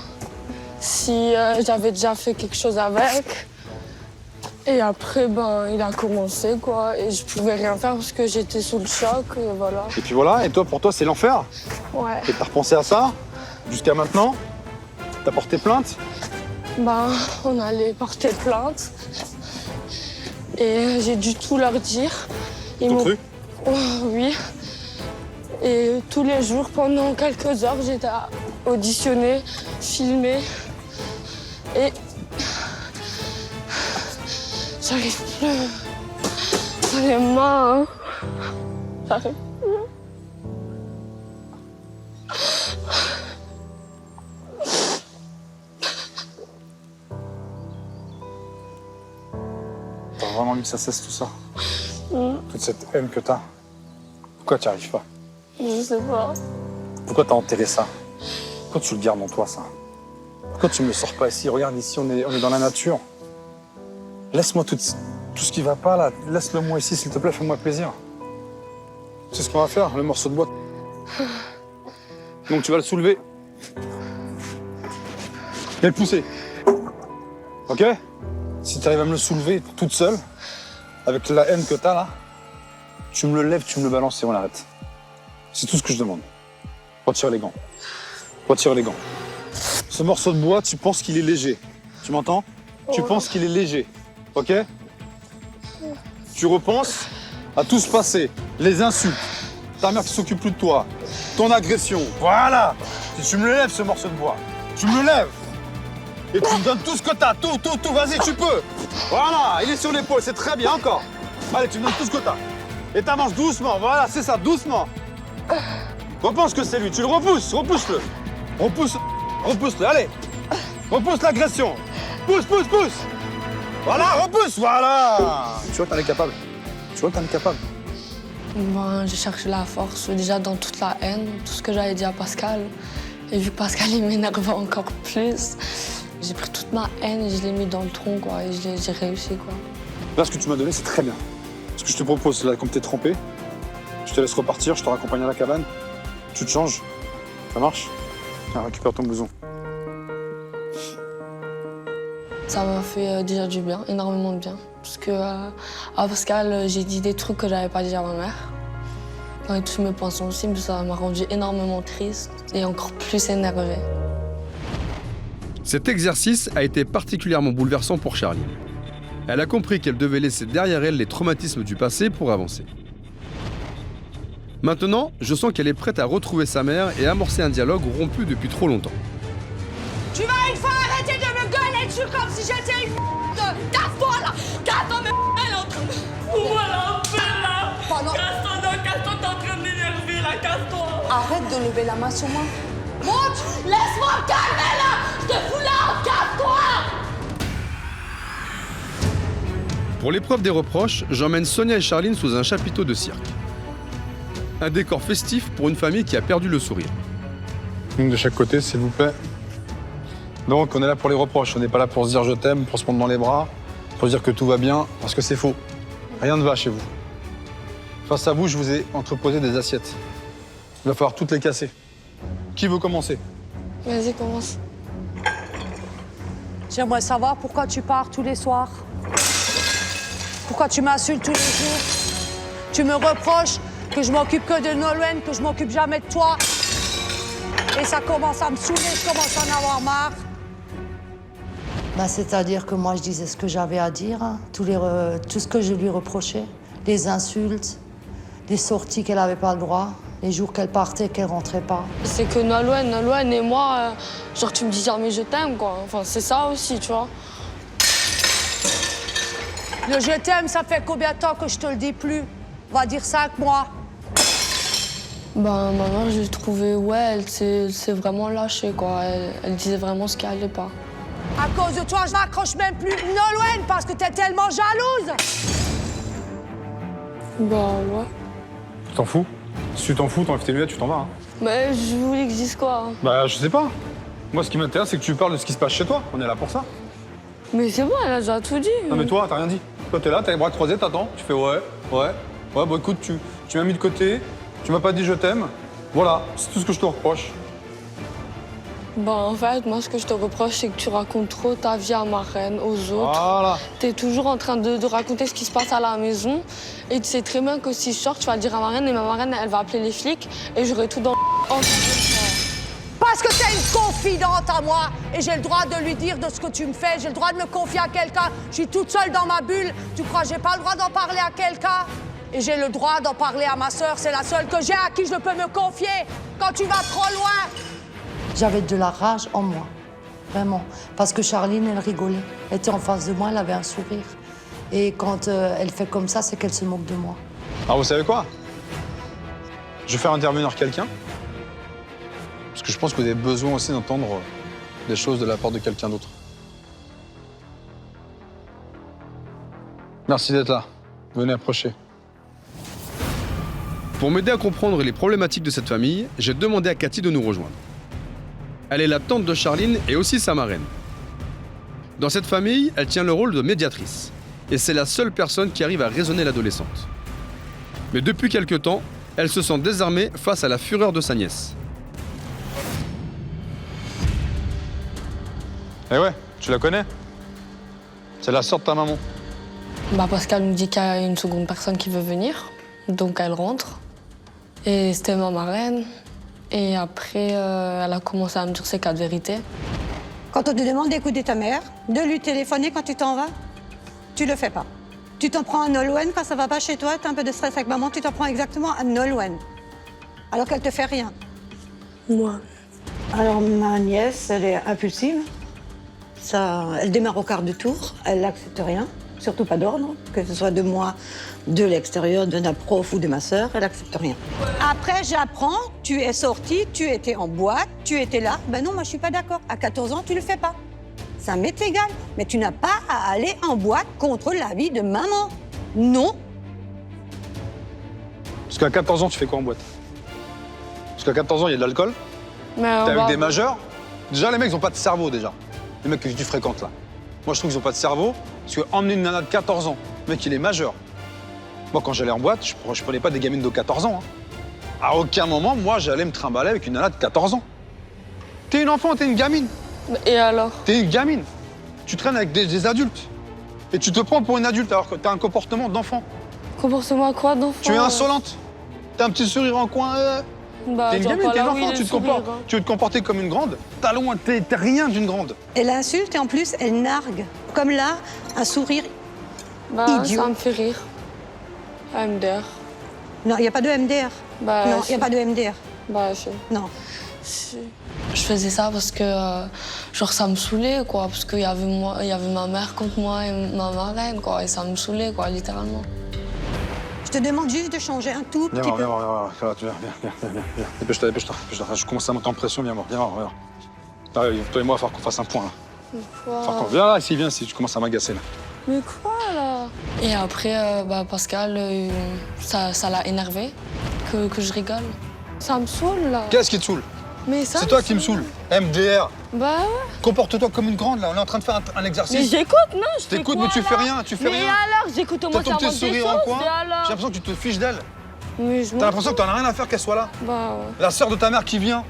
si j'avais déjà fait quelque chose avec. Et après, ben, il a commencé, quoi. Et je pouvais rien faire parce que j'étais sous le choc, et voilà. Et puis voilà, et toi, pour toi, c'est l'enfer? Ouais. Et t'as repensé à ça? Jusqu'à maintenant? T'as porté plainte? Ben, on allait porter plainte. Et j'ai dû tout leur dire. Ils t'ont cru? Oh, oui. Et tous les jours, pendant quelques heures, j'étais auditionnée, filmée. Et j'arrive plus. Dans les mains, hein. J'arrive plus. T'as vraiment envie que ça cesse tout ça? Toute cette haine que t'as? Pourquoi tu n'y arrives pas? Je sais pas. Pourquoi t'as enterré ça? Pourquoi tu le gardes en toi, ça? Pourquoi tu me le sors pas ici? Regarde, ici, on est dans la nature. Laisse-moi tout ce qui va pas, là. Laisse-le moi ici, s'il te plaît, fais-moi plaisir. C'est ce qu'on va faire, le morceau de bois. Donc tu vas le soulever. Et le pousser. Ok? Si tu arrives à me le soulever toute seule, avec la haine que t'as là, tu me le lèves, tu me le balances et on arrête. C'est tout ce que je demande. Retire les gants. Retire les gants. Ce morceau de bois, tu penses qu'il est léger. Tu m'entends? Tu penses qu'il est léger. Ok? Tu repenses à tout ce passé. Les insultes. Ta mère qui s'occupe plus de toi. Ton agression. Voilà! Si tu me le lèves, ce morceau de bois. Tu me le lèves. Et tu me donnes tout ce que t'as. Tout. Vas-y, tu peux. Voilà, il est sur l'épaule. C'est très bien, encore. Allez, tu me donnes tout ce que t'as. Et t'avances doucement. Voilà, c'est ça, doucement. Repense que c'est lui, tu le repousses, repousse-le. Repousse-le, allez. Repousse l'agression. Pousse. Voilà, repousse, voilà. Tu vois, t'en es capable. Ben, j'ai cherché la force déjà dans toute la haine, tout ce que j'avais dit à Pascal. Et vu que Pascal, il m'énervait encore plus, j'ai pris toute ma haine et je l'ai mis dans le tronc, quoi. Et j'ai réussi, quoi. Là, ce que tu m'as donné, c'est très bien. Ce que je te propose, là, comme t'es trempé, je te laisse repartir, je te raccompagne à la cabane. Tu te changes. Ça marche? Ah, récupère ton blouson. Ça m'a fait déjà du bien, énormément de bien. Parce que à Pascal, j'ai dit des trucs que j'avais pas dit à ma mère. Dans tous mes points sensibles, ça m'a rendu énormément triste et encore plus énervée. Cet exercice a été particulièrement bouleversant pour Charline. Elle a compris qu'elle devait laisser derrière elle les traumatismes du passé pour avancer. Maintenant, je sens qu'elle est prête à retrouver sa mère et amorcer un dialogue rompu depuis trop longtemps. Tu vas une fois arrêter de me gueuler dessus comme si j'étais une merde. Casse-toi là. Casse-toi, mais elle est en train de... Voilà, là. Pendant... Casse-toi, t'es en train de m'énerver là, casse-toi. Arrête de lever la main sur moi. Monte, laisse-moi me calmer là. Je te fous là, casse-toi. Pour l'épreuve des reproches, j'emmène Sonia et Charline sous un chapiteau de cirque. Un décor festif pour une famille qui a perdu le sourire. Une de chaque côté, s'il vous plaît. Donc, on est là pour les reproches. On n'est pas là pour se dire je t'aime, pour se prendre dans les bras, pour se dire que tout va bien, parce que c'est faux. Rien ne va chez vous. Face à vous, je vous ai entreposé des assiettes. Il va falloir toutes les casser. Qui veut commencer? Vas-y, commence. J'aimerais savoir pourquoi tu pars tous les soirs. Pourquoi tu m'insultes tous les jours. Tu me reproches que je m'occupe que de Nolwenn, que je m'occupe jamais de toi. Et ça commence à me saouler, je commence à en avoir marre. C'est-à-dire que moi, je disais ce que j'avais à dire, hein. Tout ce que je lui reprochais, les insultes, les sorties qu'elle n'avait pas le droit, les jours qu'elle partait, qu'elle rentrait pas. C'est que Nolwenn et moi, genre tu me dis jamais je t'aime, quoi. Enfin, c'est ça aussi, tu vois. Le je t'aime, ça fait combien de temps que je te le dis plus? On va dire 5 mois. Ben, ma mère, j'ai trouvé, ouais, elle s'est vraiment lâchée, quoi. Elle disait vraiment ce qui allait pas. À cause de toi, je m'accroche même plus Nolwenn parce que t'es tellement jalouse. Bah ouais. Tu t'en fous? Si tu t'en fous, t'enlèves tes lunettes, tu t'en vas. Hein. Mais je voulais que je dise quoi? Bah, je sais pas. Moi, ce qui m'intéresse, c'est que tu parles de ce qui se passe chez toi. On est là pour ça. Mais c'est bon, elle a déjà tout dit. Non, mais toi, t'as rien dit. Toi, t'es là, t'as les bras croisés, t'attends. Tu fais ouais. Ouais, bon, écoute, tu m'as mis de côté. Tu m'as pas dit je t'aime. Voilà, c'est tout ce que je te reproche. Bah en fait, moi ce que je te reproche, c'est que tu racontes trop ta vie à Marraine, aux autres. Voilà. T'es toujours en train de raconter ce qui se passe à la maison. Et tu sais très bien que si je sors, tu vas le dire à Marraine et ma Marraine, elle va appeler les flics et j'aurai tout dans le... Parce que t'es une confidente à moi et j'ai le droit de lui dire de ce que tu me fais. J'ai le droit de me confier à quelqu'un. Je suis toute seule dans ma bulle. Tu crois que j'ai pas le droit d'en parler à quelqu'un? Et j'ai le droit d'en parler à ma sœur. C'est la seule que j'ai à qui je peux me confier quand tu vas trop loin. J'avais de la rage en moi, vraiment. Parce que Charline, elle rigolait. Elle était en face de moi, elle avait un sourire. Et quand elle fait comme ça, c'est qu'elle se moque de moi. Alors, vous savez quoi? Je vais faire intervenir quelqu'un. Parce que je pense que vous avez besoin aussi d'entendre des choses de la part de quelqu'un d'autre. Merci d'être là. Venez approcher. Pour m'aider à comprendre les problématiques de cette famille, j'ai demandé à Cathy de nous rejoindre. Elle est la tante de Charline et aussi sa marraine. Dans cette famille, elle tient le rôle de médiatrice. Et c'est la seule personne qui arrive à raisonner l'adolescente. Mais depuis quelque temps, elle se sent désarmée face à la fureur de sa nièce. Eh ouais, tu la connais? C'est la sœur de ta maman. Bah Pascal nous dit qu'il y a une seconde personne qui veut venir. Donc elle rentre. Et c'était ma marraine. Et après, elle a commencé à me dire ses 4 vérités. Quand on te demande d'écouter ta mère, de lui téléphoner quand tu t'en vas, tu le fais pas. Tu t'en prends à Nolwenn quand ça va pas chez toi, t'as un peu de stress avec maman, tu t'en prends exactement à Nolwenn. Alors qu'elle te fait rien. Moi. Alors ma nièce, elle est impulsive. Ça, elle démarre au quart de tour, elle n'accepte rien. surtout pas d'ordre, que ce soit de moi, de l'extérieur, de notre prof ou de ma sœur, elle n'accepte rien. Après, j'apprends, tu es sortie, tu étais en boîte, tu étais là. Ben non, moi je suis pas d'accord. À 14 ans, tu le fais pas. Ça m'est égal. Mais tu n'as pas à aller en boîte contre l'avis de maman. Non. Parce qu'à 14 ans, tu fais quoi en boîte? Parce qu'à 14 ans, il y a de l'alcool. T'es avec des majeurs. Déjà, les mecs, ils ont pas de cerveau, déjà. Les mecs que tu fréquentes, là. Moi, je trouve qu'ils ont pas de cerveau. Parce que emmener une nana de 14 ans, le mec, il est majeur. Moi, quand j'allais en boîte, je prenais pas des gamines de 14 ans. Hein. À aucun moment, moi, j'allais me trimballer avec une nana de 14 ans. T'es une enfant, t'es une gamine. Et alors? T'es une gamine. Tu traînes avec des adultes. Et tu te prends pour une adulte alors que t'as un comportement d'enfant. Comportement quoi d'enfant? Tu es insolente. T'as un petit sourire en coin. Bah, t'es une gamine, t'es une enfant, tu tu veux te comporter comme une grande. T'as loin, t'es rien d'une grande. Elle insulte et en plus, elle nargue. Comme là, un sourire idiot. Ça me fait rire. MDR. Non, il n'y a pas de MDR. Bah, non, il n'y a pas de MDR. Bah, non. Je faisais ça parce que, genre, ça me saoulait, quoi. Parce qu'il y avait ma mère contre moi et ma marraine, quoi. Et ça me saoulait, quoi, littéralement. Je te demande juste de changer un tout petit peu. Viens. Dépêche-toi. Je commence à monter en pression, viens voir. Toi et moi, il va falloir qu'on fasse un point, là. Quoi? Viens là, viens, si tu commences à m'agacer, là. Mais quoi, là? Et après, Pascal, ça l'a énervé que je rigole. Ça me saoule, là. Qu'est-ce qui te saoule? Mais ça c'est toi qui me saoule. MDR. Bah ouais. Comporte-toi comme une grande, là. On est en train de faire un exercice. Mais j'écoute, non, je fais t'écoutes, quoi, mais tu fais là? rien, Mais alors, j'écoute au moins T'as ça ton petit manque des sourire en choses, coin. et alors? J'ai l'impression que tu te fiches d'elle. T'as l'impression que t'en as rien à faire qu'elle soit là. Bah ouais. La sœur de ta mère qui vient.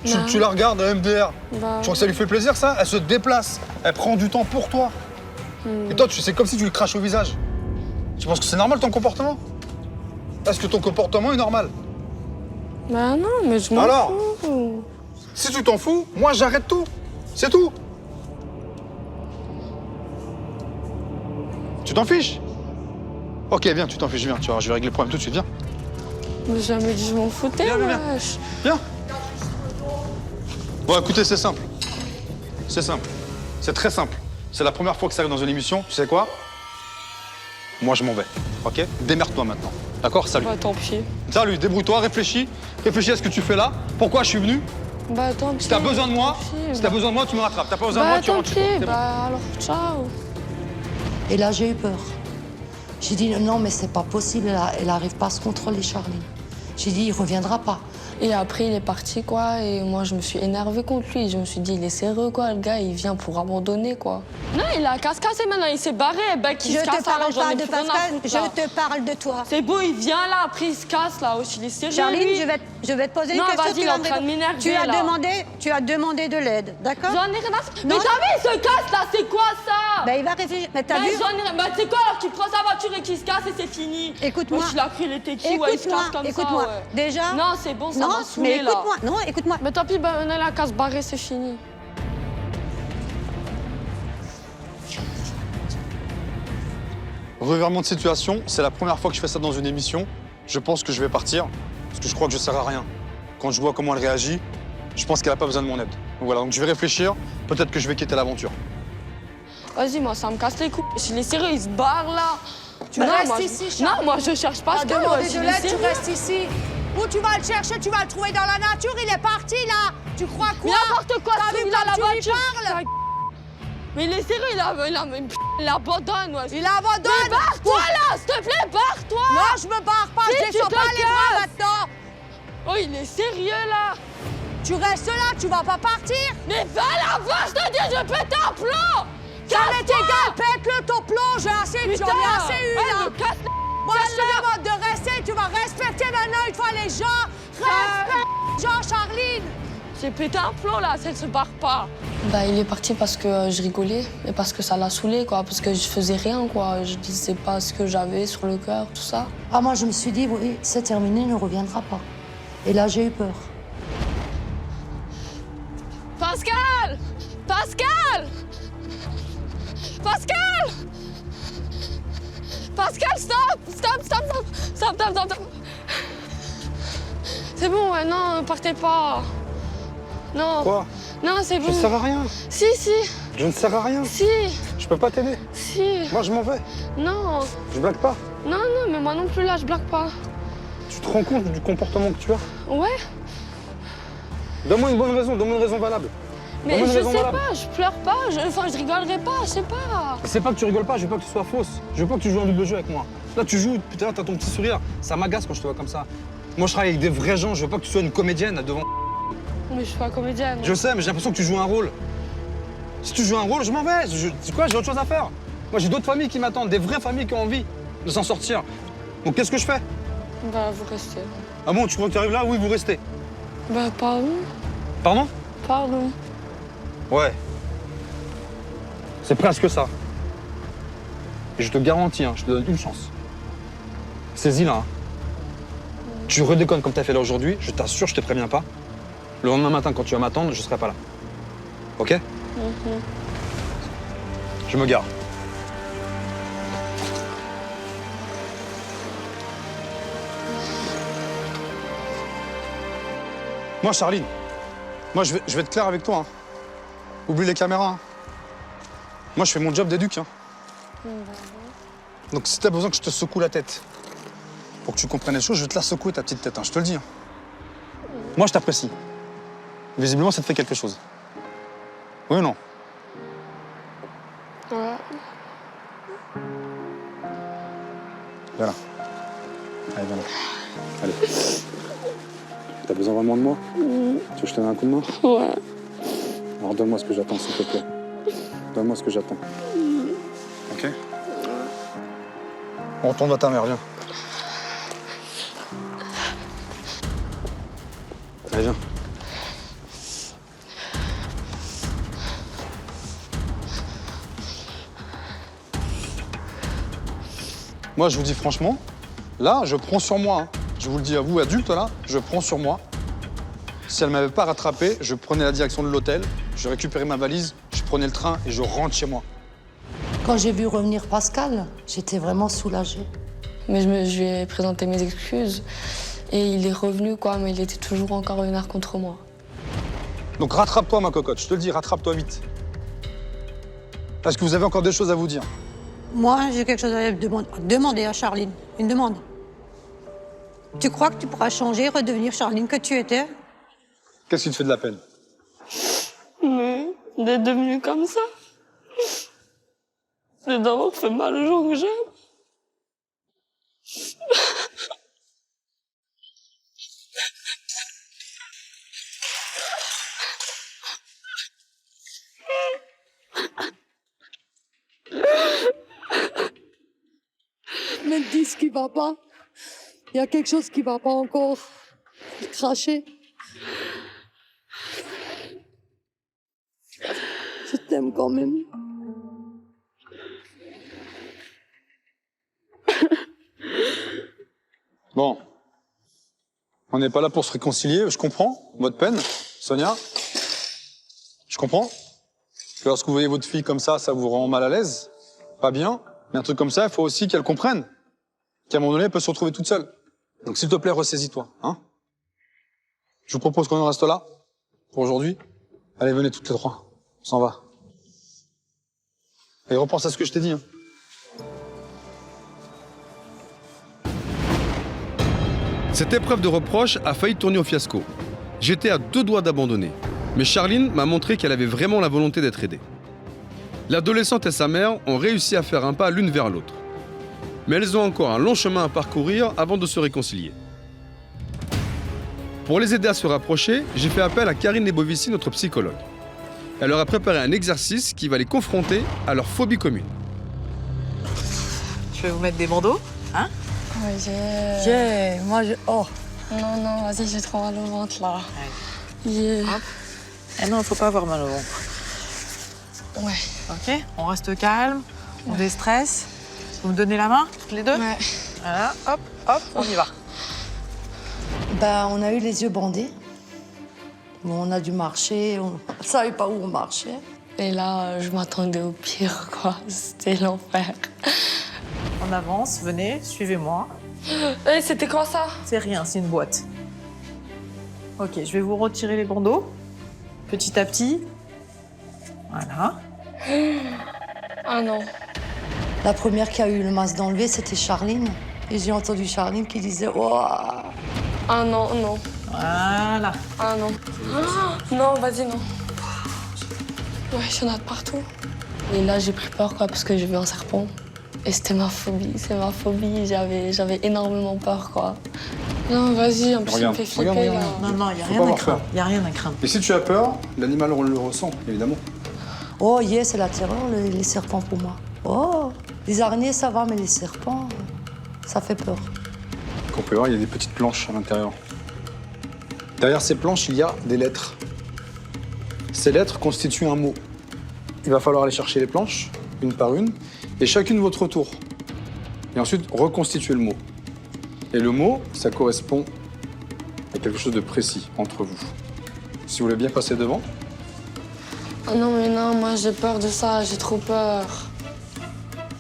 Tu la regardes, MDR. Tu crois que ça lui fait plaisir, ça? Elle se déplace. Elle prend du temps pour toi. Et toi, c'est comme si tu lui craches au visage. Tu penses que c'est normal ton comportement? Est-ce que ton comportement est normal? Bah non, mais je m'en Alors, fous. Si tu t'en fous, moi j'arrête tout. C'est tout. Tu t'en fiches? Ok, viens, tu t'en fiches, viens. Tu vois, je vais régler le problème tout de suite, viens. Mais j'ai jamais dit je m'en foutais, wesh. Viens. Bon, écoutez, c'est simple. C'est simple. C'est très simple. C'est la première fois que ça arrive dans une émission. Tu sais quoi? Moi, je m'en vais. Ok? Démerde-toi maintenant. D'accord? Salut. Bah tant pis. Salut, débrouille-toi, réfléchis. Réfléchis à ce que tu fais là. Pourquoi je suis venu? Bah tant pis. Si t'as besoin de moi, tu me rattrapes. T'as pas besoin de moi, tu rentres. Bah tant pis, bah alors ciao. Et là, j'ai eu peur. J'ai dit non, mais c'est pas possible, elle n'arrive pas à se contrôler, Charline. J'ai dit, il reviendra pas. Et après, il est parti, quoi, et moi, je me suis énervée contre lui. Je me suis dit, il est sérieux, quoi, le gars, il vient pour abandonner, quoi. Non, il a casse-cassé maintenant, il s'est barré, bah qui se casse. Je te parle pas de Pascal, je te parle de toi. C'est beau, il vient là, après il se casse là aussi, il est sérieux. Charline, lui. je vais te poser une non, question. Non, vas-y, il est en train de m'énerver, tu as demandé de l'aide, d'accord? J'en ai rien à faire. Mais t'as vu, il se casse là, c'est quoi ça? Ben, il va réfléchir. Mais t'as vu? Bah, c'est quoi alors qu'il prend sa voiture et qu'il se casse et c'est fini? Écoute-moi. Il a pris les téquis, ouais, il se casse comme ça. Écoute-moi, déjà. Non, c'est bon, ça m'a saoulé là. Écoute-moi, non, écoute-moi. Mais tant pis, bah, on a la casse barrée, c'est fini. Revirement de situation, c'est la première fois que je fais ça dans une émission. Je pense que je vais partir, parce que je crois que je sers à rien. Quand je vois comment elle réagit, je pense qu'elle n'a pas besoin de mon aide. Donc voilà, donc je vais réfléchir, peut-être que je vais quitter l'aventure. Vas-y, moi, ça me casse les couilles. S'il est sérieux, il se barre là. Tu restes ici, Charles. Non, moi, je cherche pas ce que demander de l'aide, tu restes ici. Où tu vas le chercher? Tu vas le trouver dans la nature. Il est parti, là. Tu crois quoi? N'importe quoi, t'as vu il a la comme tu lui voiture. parles? Mais il est sérieux, il abandonne, ouais. Il abandonne. Mais barre-toi, là, s'il te plaît, barre-toi. Non, je me barre pas. Si, Je descends pas les bras maintenant. Oh, il est sérieux, là. Tu restes là, tu vas pas partir. Mais va là-bas, je te dis, je pète un plomb. Ça m'est égal, pète-le ton plomb. J'ai assez, j'en ai assez eu, là. Moi, je te demande de rester. Tu vas respecter maintenant une fois les gens. Respecte Jean, Charline. J'ai pété un plomb, là, elle se barre pas. Bah, il est parti parce que je rigolais et parce que ça l'a saoulé, quoi. Parce que je faisais rien, quoi. Je disais pas ce que j'avais sur le cœur, tout ça. Ah, moi, je me suis dit, oui, c'est terminé, il ne reviendra pas. Et là, j'ai eu peur. Pascal! Pascal! Pascal! Pascal, stop! C'est bon, ouais, non, ne partez pas. Non. Quoi? Non, c'est bon. Je ne sers à rien. Si. Je ne sers à rien. Si. Je peux pas t'aider. Si. Moi, je m'en vais. Non. Je blague pas. Non, non, mais moi non plus, là, je blague pas. Tu te rends compte du comportement que tu as? Ouais. Donne-moi une bonne raison, donne-moi une raison valable. Mais je sais pas, je pleure pas, enfin, je rigolerai pas, je sais pas. C'est pas que tu rigoles pas, je veux pas que tu sois fausse. Je veux pas que tu joues un double jeu avec moi. Là, tu joues, putain, t'as ton petit sourire. Ça m'agace quand je te vois comme ça. Moi, je travaille avec des vrais gens, je veux pas que tu sois une comédienne devant. Mais je suis pas comédienne. Je sais, mais j'ai l'impression que tu joues un rôle. Si tu joues un rôle, je m'en vais. C'est quoi, j'ai autre chose à faire. Moi, j'ai d'autres familles qui m'attendent, des vraies familles qui ont envie de s'en sortir. Donc, qu'est-ce que je fais? Bah, vous restez. Ah bon, tu crois que tu arrives là? Oui, vous restez. Bah, pardon. Pardon? Pardon. Ouais. C'est presque ça. Et je te garantis, hein, je te donne une chance. Saisis-la. Hein. Tu redéconnes comme t'as fait là aujourd'hui, je t'assure, je te préviens pas. Le lendemain matin, quand tu vas m'attendre, je serai pas là. Ok? Je me gare. Moi, Charline, moi, je vais être clair avec toi. Hein. Oublie les caméras. Hein. Moi, je fais mon job d'éduc. Hein. Donc, si t'as besoin que je te secoue la tête pour que tu comprennes les choses, je vais te la secouer, ta petite tête. Hein, je te le dis. Hein. Moi, je t'apprécie. Visiblement, ça te fait quelque chose. Oui ou non? Ouais. Viens là. Allez, viens là. Allez. T'as besoin vraiment de moi? Tu veux que je te donne un coup de main? Ouais. Alors donne-moi ce que j'attends, s'il te plaît. Donne-moi ce que j'attends. Ok? On retourne à ta mère, viens. Allez, viens. Moi, je vous dis franchement, là, je prends sur moi. Hein. Je vous le dis à vous, adultes, là, je prends sur moi. Si elle ne m'avait pas rattrapé, je prenais la direction de l'hôtel, je récupérais ma valise, je prenais le train et je rentre chez moi. Quand j'ai vu revenir Pascal, j'étais vraiment soulagée. Mais je lui ai présenté mes excuses et il est revenu, quoi, mais il était toujours encore vénère contre moi. Donc rattrape-toi, ma cocotte, je te le dis, rattrape-toi vite. Parce que vous avez encore des choses à vous dire. Moi, j'ai quelque chose à demander à Charline. Une demande. Tu crois que tu pourras changer, redevenir Charline que tu étais? Qu'est-ce qui te fait de la peine? Mais d'être devenue comme ça, c'est d'avoir fait mal aux gens que j'aime. Mais dis ce qui va pas. Il y a quelque chose qui va pas encore. Cracher. Je t'aime quand même. Bon. On n'est pas là pour se réconcilier, je comprends votre peine, Sonia. Je comprends. Que lorsque vous voyez votre fille comme ça vous rend mal à l'aise. Pas bien. Mais un truc comme ça, il faut aussi qu'elle comprenne qu'à un moment donné, elle peut se retrouver toute seule. Donc s'il te plaît, ressaisis-toi. Hein? Je vous propose qu'on en reste là pour aujourd'hui. Allez, venez toutes les trois. On s'en va. Et repense à ce que je t'ai dit. Hein. Cette épreuve de reproche a failli tourner au fiasco. J'étais à 2 doigts d'abandonner. Mais Charline m'a montré qu'elle avait vraiment la volonté d'être aidée. L'adolescente et sa mère ont réussi à faire un pas l'une vers l'autre. Mais elles ont encore un long chemin à parcourir avant de se réconcilier. Pour les aider à se rapprocher, j'ai fait appel à Karine Lebovici, notre psychologue. Elle leur a préparé un exercice qui va les confronter à leur phobie commune. Je vais vous mettre des bandeaux, hein? Ouais, Moi, je... Oh. Non, vas-y, j'ai trop mal au ventre, là. Hop. Eh non, faut pas avoir mal au ventre. Ouais. Ok, on reste calme, on déstresse. Vous me donnez la main, toutes les deux? Ouais. Voilà, hop, hop, on y va. Ben, on a eu les yeux bandés. Bon, on a dû marcher, on ne savait pas où on marchait. Et là, je m'attendais au pire, quoi. C'était l'enfer. On avance, venez, suivez-moi. Hey, c'était quoi ça? C'est rien, c'est une boîte. Ok, je vais vous retirer les bandeaux, petit à petit. Voilà. Ah non. La première qui a eu le masque d'enlever, c'était Charline. Et j'ai entendu Charline qui disait « Oh !» Ah non, non. Voilà. Ah non. Ah, non, vas-y, non. Ouais, il y en a de partout. Et là, j'ai pris peur, quoi, parce que j'ai vu un serpent. Et c'était ma phobie, c'est ma phobie. J'avais énormément peur, quoi. Non, vas-y, en plus, il me fait flipper, là. Non, non, il n'y a Faut rien pas à avoir craindre. peur. Il n'y a rien à craindre. Et si tu as peur, l'animal le ressent, évidemment. Oh, yeah, c'est la terreur, les serpents pour moi. Oh, les araignées, ça va, mais les serpents, ça fait peur. Qu'on peut voir, il y a des petites planches à l'intérieur. Derrière ces planches, il y a des lettres. Ces lettres constituent un mot. Il va falloir aller chercher les planches, une par une, et chacune votre tour. Et ensuite, reconstituer le mot. Et le mot, ça correspond à quelque chose de précis entre vous. Si vous voulez bien passer devant. Ah non, mais non, moi, j'ai peur de ça, j'ai trop peur.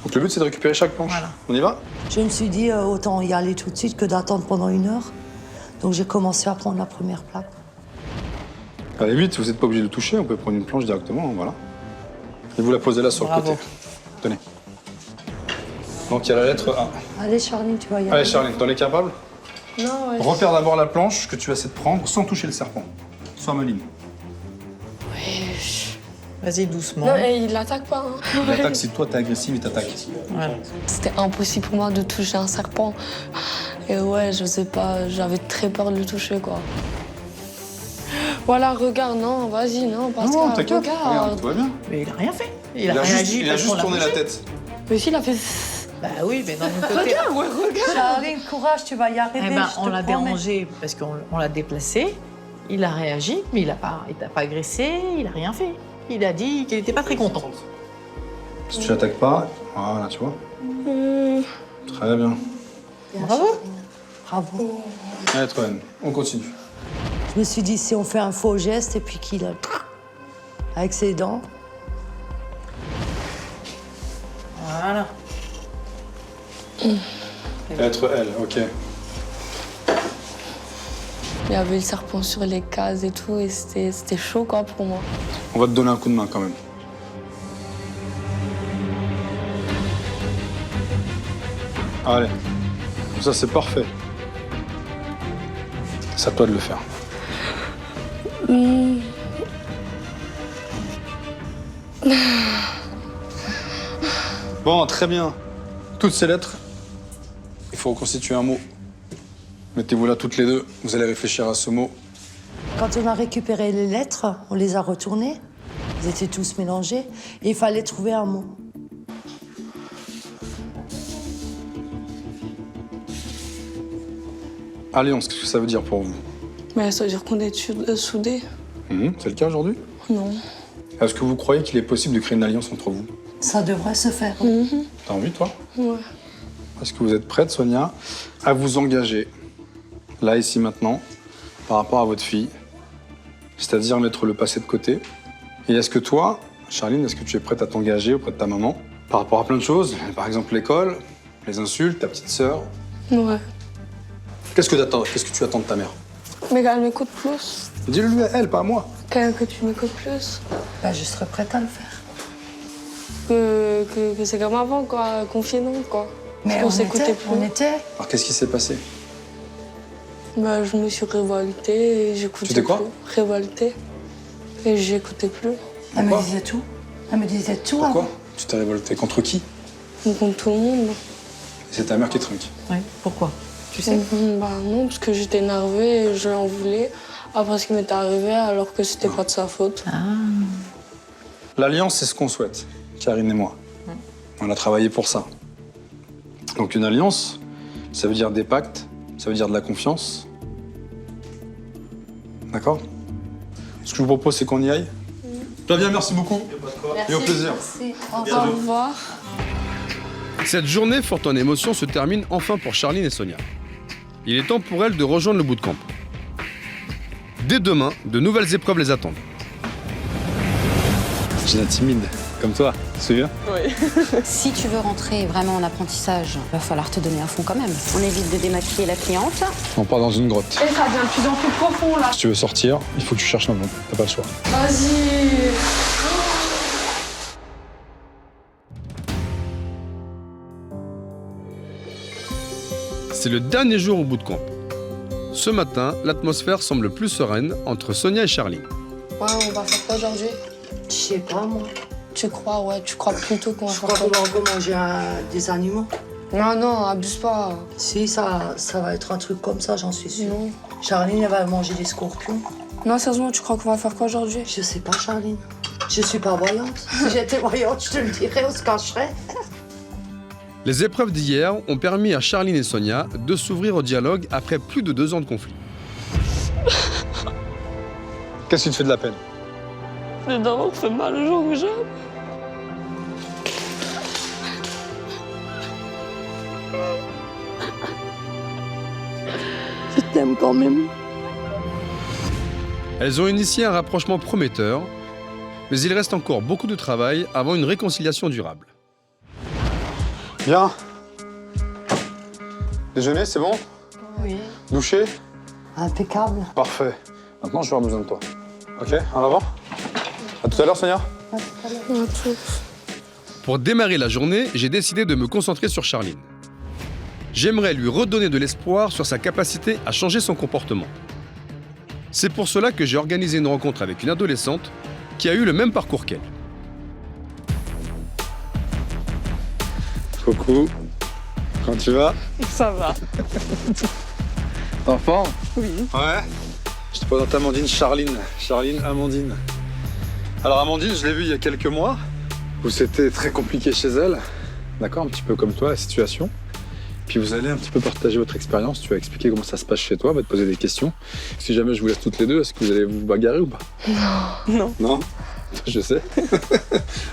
Donc le but, c'est de récupérer chaque planche. Voilà. On y va? Je me suis dit, autant y aller tout de suite que d'attendre pendant 1 heure. Donc j'ai commencé à prendre la première plaque. À la limite, vous n'êtes pas obligé de toucher, on peut prendre une planche directement, voilà. Et vous la posez là sur le côté. Tenez. Donc il y a la lettre A. Allez, Charline, tu vas y aller. Allez, Charline, t'en es capable? Non, ouais. Repère d'abord la planche que tu vas essayer de prendre sans toucher le serpent. Sois maligne. Vas-y, doucement. Non, et il l'attaque pas, hein. Il attaque si toi t'es agressive, il t'attaque. Voilà. C'était impossible pour moi de toucher un serpent. Et ouais, je sais pas, j'avais très peur de le toucher, quoi. Voilà, regarde, non, vas-y, non, Pascal, Non, t'inquiète, regarde, regarde. tout va bien. Mais il a rien fait. Il a juste pour tourné la bouger. tête. Mais si, il a fait... Bah oui, mais d'un autre côté. Regarde, ouais, regarde. Charline, courage, tu vas y arriver. Eh ben, je te on l'a promets. dérangé parce qu'on l'a déplacé. Il a réagi, mais il t'a pas agressé, il a rien fait. Il a dit qu'il n'était pas très content. Si tu l'attaques pas, voilà, tu vois. Très bien. Bravo. Bravo. Allez, Troyen, on continue. Je me suis dit, si on fait un faux geste et puis qu'il a... avec ses dents. Voilà. Lettre L, ok. Il y avait le serpent sur les cases et tout, et c'était chaud, quoi, pour moi. On va te donner un coup de main quand même. Allez, ça c'est parfait. C'est à toi de le faire. Bon, très bien. Toutes ces lettres, il faut reconstituer un mot. Mettez-vous là toutes les deux, vous allez réfléchir à ce mot. Quand on a récupéré les lettres, on les a retournées. Ils étaient tous mélangés. Et il fallait trouver un mot. Alliance, qu'est-ce que ça veut dire pour vous? Mais ça veut dire qu'on est soudés. C'est le cas aujourd'hui? Non. Est-ce que vous croyez qu'il est possible de créer une alliance entre vous? Ça devrait se faire. T'as envie, toi? Ouais. Est-ce que vous êtes prête, Sonia, à vous engager, là, ici, maintenant, par rapport à votre fille, c'est-à-dire mettre le passé de côté? Et est-ce que toi, Charline, est-ce que tu es prête à t'engager auprès de ta maman par rapport à plein de choses? Par exemple, l'école, les insultes, ta petite sœur. Ouais. Qu'est-ce que tu attends de ta mère? Mais qu'elle m'écoute plus. Dis-le-lui à elle, pas à moi. Que tu m'écoutes plus. Ben, je serais prête à le faire. Que c'est comme avant, quoi, confinant, quoi. Mais Parce qu'on s'écoutait plus. on était. Alors, qu'est-ce qui s'est passé? Bah, je me suis révoltée et j'écoutais Tu t'es quoi? plus. Révoltée. Et j'écoutais plus. Elle me disait tout. Elle me disait tout. Pourquoi? avant. Tu t'es révolté contre qui? Contre tout le monde. C'est ta mère qui trinque. Oui, pourquoi? Tu sais? Bah non, parce que j'étais énervée et je l'en voulais après ce qui m'était arrivé alors que c'était pas de sa faute. L'alliance, c'est ce qu'on souhaite, Karine et moi. On a travaillé pour ça. Donc une alliance, ça veut dire des pactes, ça veut dire de la confiance. D'accord? Ce que je vous propose, c'est qu'on y aille. Très bien, merci beaucoup. Et au plaisir. Merci. Au revoir. Cette journée forte en émotions se termine enfin pour Charline et Sonia. Il est temps pour elles de rejoindre le bootcamp. Dès demain, de nouvelles épreuves les attendent. Gina timide, comme toi, tu te souviens? Oui. Si tu veux rentrer vraiment en apprentissage, va falloir te donner à fond quand même. On évite de démaquiller la cliente. On part dans une grotte. Et ça devient de plus en plus profond, là. Si tu veux sortir, il faut que tu cherches un nom. T'as pas le choix. Vas-y. C'est le dernier jour au bootcamp. Ce matin, l'atmosphère semble plus sereine entre Sonia et Charline. Ouais, on va faire quoi aujourd'hui? Je sais pas, moi. Tu crois, ouais, tu crois plutôt qu'on va faire quoi? Je crois qu'on va manger des animaux. Non, non, abuse pas. Si, ça va être un truc comme ça, j'en suis sûre. Non. Charline, elle va manger des scorpions. Non, sérieusement, tu crois qu'on va faire quoi aujourd'hui? Je sais pas, Charline. Je suis pas voyante. Si j'étais voyante, je te le dirais, on se cacherait. Les épreuves d'hier ont permis à Charline et Sonia de s'ouvrir au dialogue après plus de 2 ans de conflit. Qu'est-ce qui te fait de la peine? Le d'avoir fait mal le jour où j'aime. Je t'aime quand même. Elles ont initié un rapprochement prometteur, mais il reste encore beaucoup de travail avant une réconciliation durable. Bien. Déjeuner, c'est bon? Oui. Doucher? Impeccable. Parfait. Maintenant, je vais avoir besoin de toi. Ok, en avant? À tout à l'heure, Sonia? Pour démarrer la journée, j'ai décidé de me concentrer sur Charline. J'aimerais lui redonner de l'espoir sur sa capacité à changer son comportement. C'est pour cela que j'ai organisé une rencontre avec une adolescente qui a eu le même parcours qu'elle. Coucou. Comment tu vas? Ça va. Enfant? Oui. Ouais. Je te présente Amandine Charline. Charline, Amandine. Alors Amandine, je l'ai vue il y a quelques mois, où c'était très compliqué chez elle. D'accord, un petit peu comme toi, la situation. Puis vous allez un petit peu partager votre expérience, tu vas expliquer comment ça se passe chez toi, on va te poser des questions. Si jamais je vous laisse toutes les deux, est-ce que vous allez vous bagarrer ou pas? Non. Non. Non? Je sais.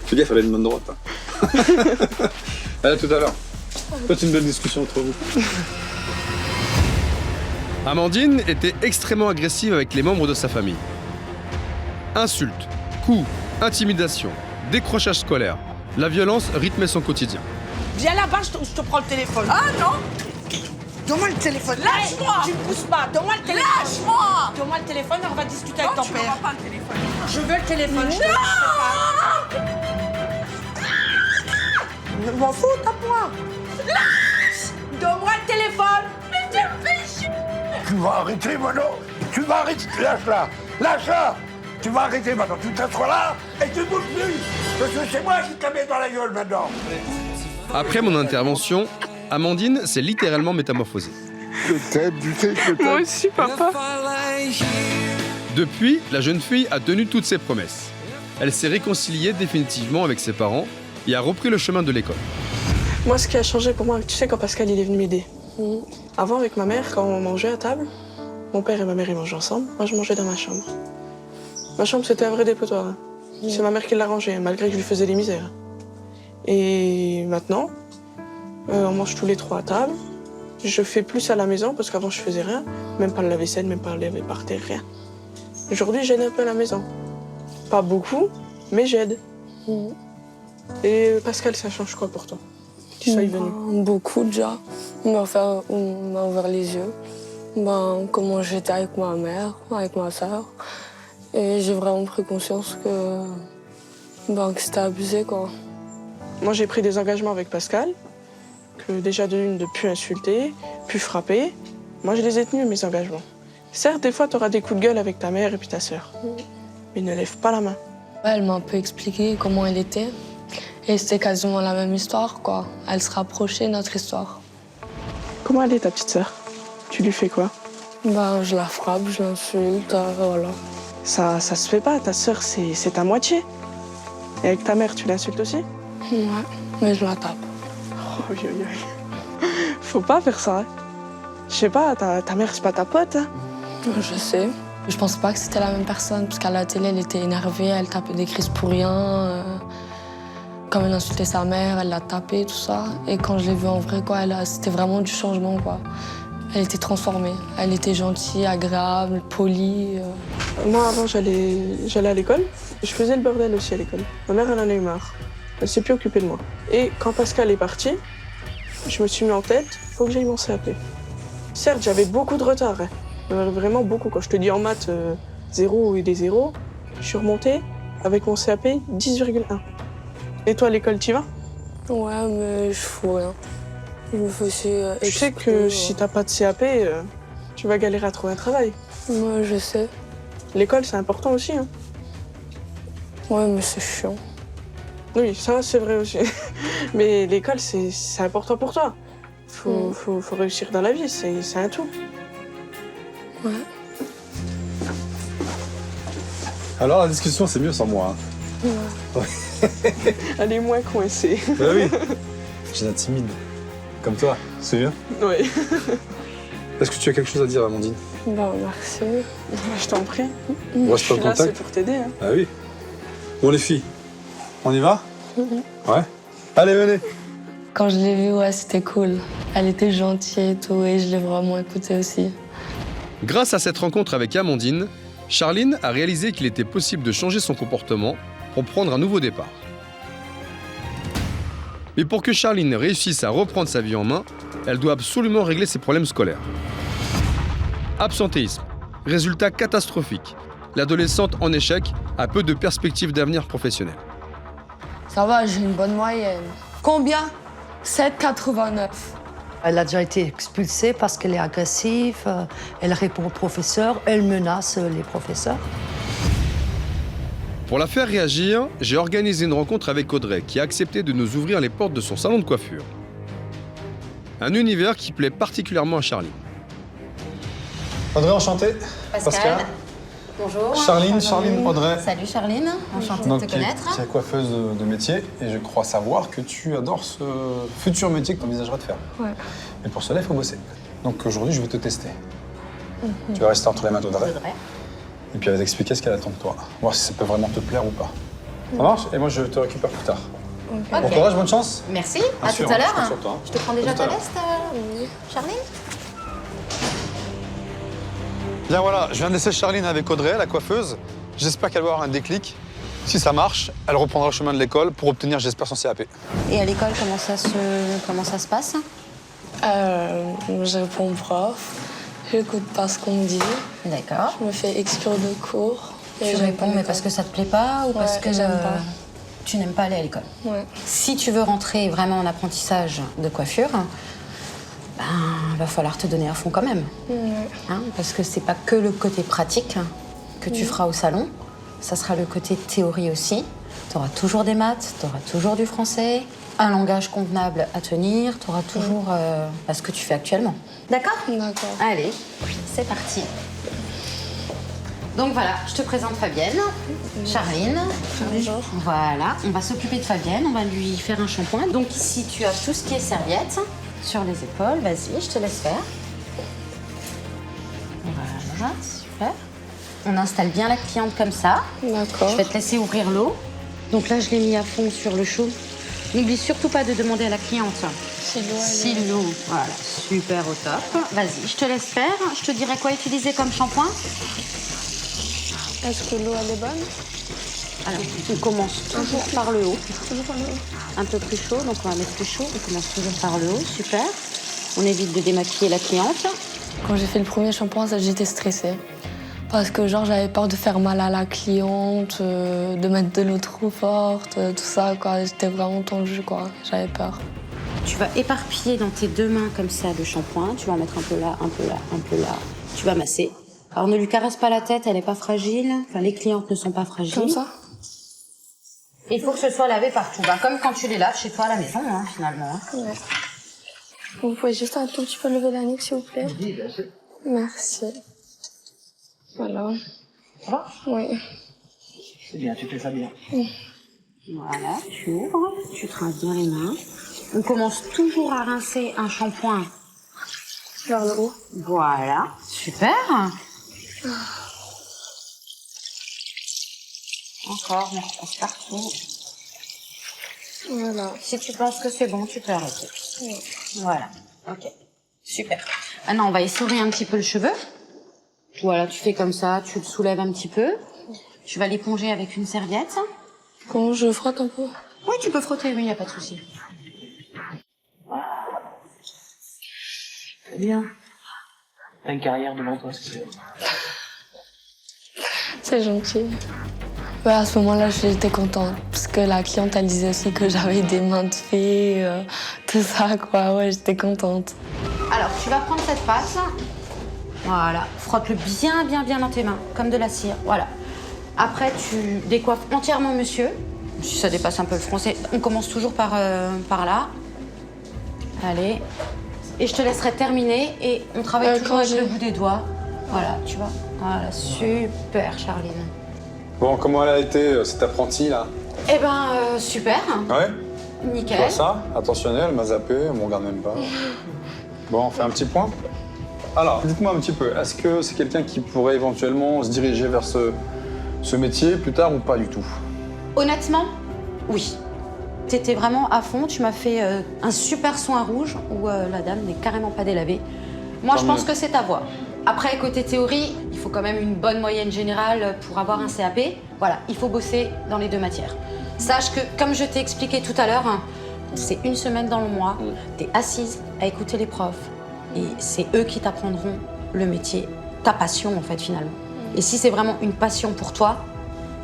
Fais gaffe, elle a une main droite. Allez, à tout à l'heure. Faites une belle discussion entre vous. Amandine était extrêmement agressive avec les membres de sa famille. Insultes, coups, intimidations, décrochage scolaire, la violence rythmait son quotidien. Viens là-bas, je te prends le téléphone. Ah non! Donne-moi le téléphone. Lâche-moi! Tu me pousses pas. Donne-moi le téléphone. Lâche-moi! Donne-moi le téléphone et on va discuter avec ton père. Non, tu pas le téléphone. Je veux le téléphone. Non! Je m'en fous, tape-moi. Lâche! Donne-moi le téléphone. Mais tu me fais chier. Tu vas arrêter maintenant. Tu vas arrêter. Lâche-la. Lâche-la. Tu vas arrêter maintenant. Tu t'assois là et tu ne bouges plus. Parce que c'est moi qui te la mets dans la gueule maintenant. Après mon intervention, Amandine s'est littéralement métamorphosée. Je t'aime, tu sais que je t'aime. Moi aussi, papa. Depuis, la jeune fille a tenu toutes ses promesses. Elle s'est réconciliée définitivement avec ses parents et a repris le chemin de l'école. Moi, ce qui a changé pour moi, tu sais, quand Pascal il est venu m'aider. Avant, avec ma mère, quand on mangeait à table, mon père et ma mère ils mangeaient ensemble. Moi, je mangeais dans ma chambre. Ma chambre, c'était un vrai dépotoir. Hein. C'est ma mère qui l'a rangée, malgré que je lui faisais des misères. Et maintenant, on mange tous les 3 à table. Je fais plus à la maison parce qu'avant je faisais rien, même pas la vaisselle, même pas laver par terre, rien. Aujourd'hui, j'aide un peu à la maison. Pas beaucoup, mais j'aide. Et Pascal, ça change quoi pour toi? Tu sois venu? Beaucoup déjà. On m'a ouvert les yeux. Comment j'étais avec ma mère, avec ma soeur. Et j'ai vraiment pris conscience que c'était abusé, quoi. Moi, j'ai pris des engagements avec Pascal, que déjà de plus insulter, plus frapper. Moi, je les ai tenus, mes engagements. Certes, des fois, tu auras des coups de gueule avec ta mère et puis ta sœur. Mais ne lève pas la main. Elle m'a un peu expliqué comment elle était. Et c'était quasiment la même histoire, quoi. Elle se rapprochait de notre histoire. Comment elle est, ta petite sœur? Tu lui fais quoi? Je la frappe, je l'insulte, voilà. Ça se fait pas, ta sœur, c'est ta moitié. Et avec ta mère, tu l'insultes aussi? Ouais, mais je la tape. Oh, faut pas faire ça. Hein. Je sais pas, ta mère, c'est pas ta pote. Hein. Je sais. Je pense pas que c'était la même personne, parce qu'à la télé, elle était énervée, elle tapait des crises pour rien. Comme elle insultait sa mère, elle l'a tapée, tout ça. Et quand je l'ai vue en vrai, quoi, c'était vraiment du changement, quoi. Elle était transformée. Elle était gentille, agréable, polie. Moi, avant, j'allais à l'école. Je faisais le bordel aussi à l'école. Ma mère, elle en a eu marre. Elle s'est plus occupée de moi. Et quand Pascal est parti, je me suis mis en tête, faut que j'aille mon CAP. Certes, j'avais beaucoup de retard. Hein. Vraiment beaucoup. Quand je te dis en maths 0 et des 0, je suis remontée avec mon CAP 10,1. Et toi, à l'école, t'y vas? Ouais, mais je fous rien. Je me fais aussi Tu sais que si t'as pas de CAP, tu vas galérer à trouver un travail. Moi, je sais. L'école, c'est important aussi. Hein. Ouais, mais c'est chiant. Oui, ça, c'est vrai aussi. Mais l'école, c'est important pour toi. Faut réussir dans la vie, c'est un tout. Ouais. Alors, la discussion, c'est mieux sans moi. Hein. Ouais. Elle est moins coincée. Bah oui. Je la timide. Comme toi, c'est bien. Oui. Est-ce que tu as quelque chose à dire, Amandine? Bah, merci. Je t'en prie. On reste en là, contact. c'est pour t'aider. Hein. Ah oui. Bon, les filles, on y va? Ouais. Allez, venez. Quand je l'ai vue, ouais, c'était cool. Elle était gentille et tout, et je l'ai vraiment écoutée aussi. Grâce à cette rencontre avec Amandine, Charline a réalisé qu'il était possible de changer son comportement pour prendre un nouveau départ. Mais pour que Charline réussisse à reprendre sa vie en main, elle doit absolument régler ses problèmes scolaires. Absentéisme, résultat catastrophique. L'adolescente en échec a peu de perspectives d'avenir professionnel. Ça va, j'ai une bonne moyenne. Combien? 7,89. Elle a déjà été expulsée parce qu'elle est agressive, elle répond aux professeurs, elle menace les professeurs. Pour la faire réagir, j'ai organisé une rencontre avec Audrey qui a accepté de nous ouvrir les portes de son salon de coiffure. Un univers qui plaît particulièrement à Charline. Audrey, enchanté. Pascal. Bonjour. Charline, Audrey. Salut Charline, enchantée Donc, de te connaître. tu es coiffeuse de métier et je crois savoir que tu adores ce futur métier que tu envisagerais de faire. Ouais. Mais pour cela, il faut bosser. Donc aujourd'hui, je vais te tester. Tu vas rester entre les mains d'Audrey. Et puis elle va t'expliquer ce qu'elle attend de toi. Voir si ça peut vraiment te plaire ou pas. Ça marche? Et moi, je te récupère plus tard. Ok. Bon courage, bonne chance. Merci, Bien à sûr, tout à je l'heure. compte sur toi, hein. Je te prends déjà À tout à ta l'heure. veste, Charline? Bien voilà, je viens de laisser Charline avec Audrey, la coiffeuse. J'espère qu'elle va avoir un déclic. Si ça marche, elle reprendra le chemin de l'école pour obtenir, j'espère, son CAP. Et à l'école, comment ça se passe? Je réponds au prof, j'écoute pas ce qu'on me dit. D'accord. Je me fais exclure de cours. Tu réponds, mais parce que ça te plaît pas ou parce que j'aime pas. tu n'aimes pas aller à l'école? Ouais. Si tu veux rentrer vraiment en apprentissage de coiffure, ben, va falloir te donner à fond quand même. Ouais. Hein, parce que c'est pas que le côté pratique que tu feras au salon, ça sera le côté théorie aussi. Tu auras toujours des maths, tu auras toujours du français, un langage convenable à tenir, tu auras toujours ce que tu fais actuellement. D'accord? D'accord. Allez, c'est parti. Donc voilà, je te présente Fabienne, Charline. Bonjour. Voilà, on va s'occuper de Fabienne, on va lui faire un shampoing. Donc ici, tu as tout ce qui est serviette sur les épaules. Vas-y, je te laisse faire. Voilà, super. On installe bien la cliente comme ça. D'accord. Je vais te laisser ouvrir l'eau. Donc là, je l'ai mis à fond sur le chaud. N'oublie surtout pas de demander à la cliente si l'eau, voilà, super au top. Vas-y, je te laisse faire. Je te dirai quoi utiliser comme shampoing. Est-ce que l'eau, elle est bonne? Alors, on commence toujours par le haut. Toujours par le haut. Un peu plus chaud, donc on va mettre plus chaud. On commence toujours par le haut, super. On évite de démaquiller la cliente. Quand j'ai fait le premier shampoing, j'étais stressée. Parce que genre j'avais peur de faire mal à la cliente, de mettre de l'eau trop forte, tout ça quoi. J'étais vraiment tendue quoi, j'avais peur. Tu vas éparpiller dans tes deux mains comme ça le shampoing. Tu vas en mettre un peu là, un peu là, un peu là. Tu vas masser. Alors ne lui caresse pas la tête, elle n'est pas fragile. Enfin les clientes ne sont pas fragiles. Comme ça? Il faut que ce soit lavé partout. Bah, comme quand tu les laves chez toi à la maison hein, finalement. Hein. Ouais. Vous pouvez juste un tout petit peu lever la nuque s'il vous plaît? Oui, bien sûr. Merci. Voilà. Ça va? Oui. C'est bien, tu fais ça bien. Voilà, tu ouvres, tu te rinces bien les mains. On commence toujours à rincer un shampoing vers le haut. Voilà, super. Encore, on repasse partout. Voilà. Si tu penses que c'est bon, tu peux arrêter. Oui. Voilà, ok, super. Maintenant, on va essorer un petit peu le cheveu. Voilà, tu fais comme ça, tu le soulèves un petit peu. Tu vas l'éponger avec une serviette. Comment je frotte un peu? Oui, tu peux frotter, oui, il n'y a pas de souci. C'est bien. T'as une carrière devant toi, c'est sûr. C'est gentil. Ouais, à ce moment-là, j'étais contente. Parce que la cliente, elle disait aussi que j'avais des mains de fée, tout ça, quoi. Ouais, j'étais contente. Alors, tu vas prendre cette pâte. Voilà. Frotte-le bien, bien, bien dans tes mains, comme de la cire. Voilà. Après, tu décoiffes entièrement monsieur. Si ça dépasse un peu le français, on commence toujours par là. Allez. Et je te laisserai terminer et on travaille toujours avec le bout des doigts. Voilà, tu vois. Voilà, super, Charline. Bon, comment elle a été, cette apprentie, là? Eh ben, super. Ouais? Nickel. Tu vois ça? Attentionnel, elle m'a zappé, elle me regarde même pas. Bon, on fait un petit point? Alors, dites-moi un petit peu, est-ce que c'est quelqu'un qui pourrait éventuellement se diriger vers ce métier plus tard ou pas du tout? Honnêtement, oui. T'étais vraiment à fond, tu m'as fait un super soin rouge où la dame n'est carrément pas délavée. Moi, je pense que c'est ta voie. Après, côté théorie, il faut quand même une bonne moyenne générale pour avoir un CAP. Voilà, il faut bosser dans les deux matières. Sache que, comme je t'ai expliqué tout à l'heure, c'est une semaine dans le mois, t'es assise à écouter les profs et c'est eux qui t'apprendront le métier, ta passion en fait finalement. Et si c'est vraiment une passion pour toi,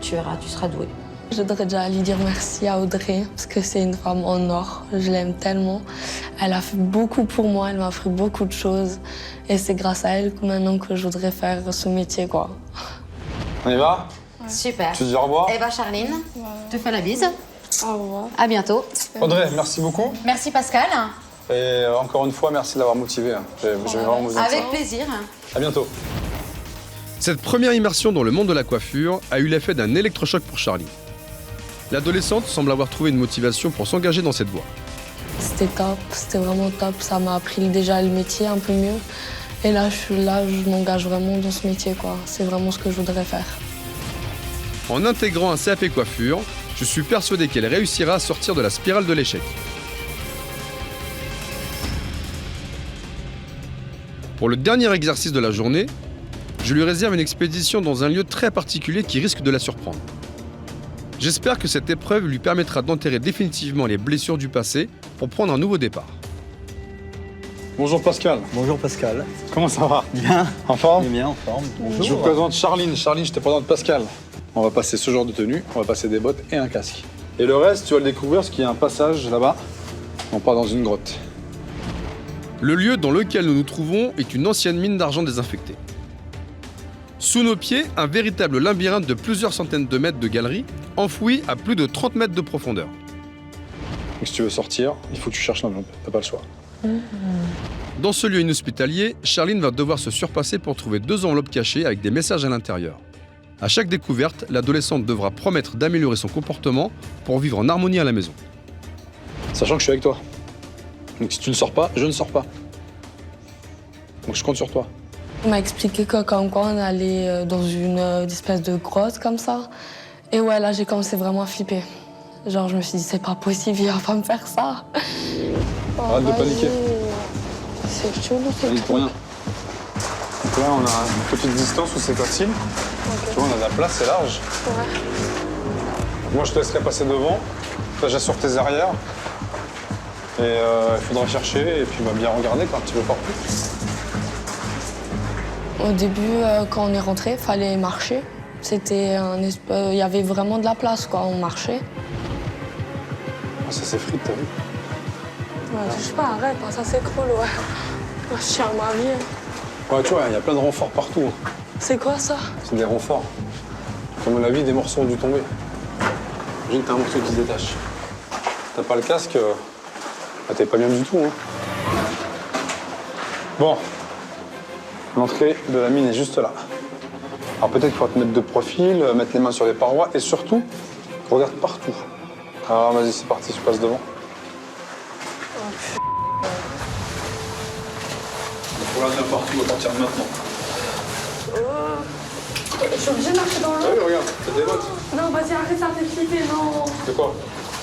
tu verras, tu seras douée. Je voudrais déjà lui dire merci à Audrey, parce que c'est une femme en or. Je l'aime tellement. Elle a fait beaucoup pour moi, elle m'a appris beaucoup de choses. Et c'est grâce à elle que maintenant que je voudrais faire ce métier, quoi. On y va? Super. Tu dis au revoir? Eh ben Charline, je te fais la bise. Au revoir. À bientôt. Audrey, merci beaucoup. Merci Pascal. Et encore une fois, merci de l'avoir motivé. J'ai vraiment besoin de ça. Avec plaisir. À bientôt. Cette première immersion dans le monde de la coiffure a eu l'effet d'un électrochoc pour Charlie. L'adolescente semble avoir trouvé une motivation pour s'engager dans cette voie. C'était top, c'était vraiment top. Ça m'a appris déjà le métier un peu mieux. Et là, je m'engage vraiment dans ce métier, quoi. C'est vraiment ce que je voudrais faire. En intégrant un CAP coiffure, je suis persuadé qu'elle réussira à sortir de la spirale de l'échec. Pour le dernier exercice de la journée, je lui réserve une expédition dans un lieu très particulier qui risque de la surprendre. J'espère que cette épreuve lui permettra d'enterrer définitivement les blessures du passé pour prendre un nouveau départ. Bonjour Pascal. Bonjour Pascal. Comment ça va? Bien. En forme? Bien en forme. Bonjour. Je vous présente Charline. Charline, je te présente Pascal. On va passer ce genre de tenue, on va passer des bottes et un casque. Et le reste, tu vas le découvrir parce qu'il y a un passage là-bas. On part dans une grotte. Le lieu dans lequel nous nous trouvons est une ancienne mine d'argent désinfectée. Sous nos pieds, un véritable labyrinthe de plusieurs centaines de mètres de galeries, enfoui à plus de 30 mètres de profondeur. Donc, si tu veux sortir, il faut que tu cherches l'enveloppe, t'as pas le choix. Dans ce lieu inhospitalier, Charline va devoir se surpasser pour trouver 2 enveloppes cachées avec des messages à l'intérieur. À chaque découverte, l'adolescente devra promettre d'améliorer son comportement pour vivre en harmonie à la maison. Sachant que je suis avec toi. Donc si tu ne sors pas, je ne sors pas. Donc je compte sur toi. On m'a expliqué que comme quoi on allait dans une espèce de grotte comme ça. Et ouais, là, j'ai commencé vraiment à flipper. Genre, je me suis dit, c'est pas possible, il va pas me faire ça. Arrête de paniquer. C'est chelou, c'est Panique pour rien. Donc là, on a une petite distance où c'est facile. Tu vois, on a de la place, c'est large. Ouais. Moi, je te laisserai passer devant. Là, j'assure tes arrières. Et il faudra chercher et puis bien regarder quand tu veux partout. Au début, quand on est rentré, il fallait marcher. C'était il y avait vraiment de la place, quoi. On marchait. Ah, ça s'effrite, t'as vu? Ouais, touche pas, arrête, hein, ça s'écroule, ouais. Moi, je tiens ma vie. Ouais, tu vois, il y a plein de renforts partout. C'est quoi ça? C'est des renforts. Comme on l'a vu, des morceaux ont dû tomber. Imagine que t'as un morceau qui se détache. T'as pas le casque, t'es pas bien du tout. Hein. Bon. L'entrée de la mine est juste là. Alors peut-être qu'il faut te mettre de profil, mettre les mains sur les parois et surtout, regarde partout. Alors vas-y, c'est parti, je passe devant. Il faut regarder partout à partir de maintenant. Je suis obligée de marcher dans l'eau. Ah oui, regarde, t'as des bottes. Non, vas-y, arrête, ça fait flipper, non. De quoi?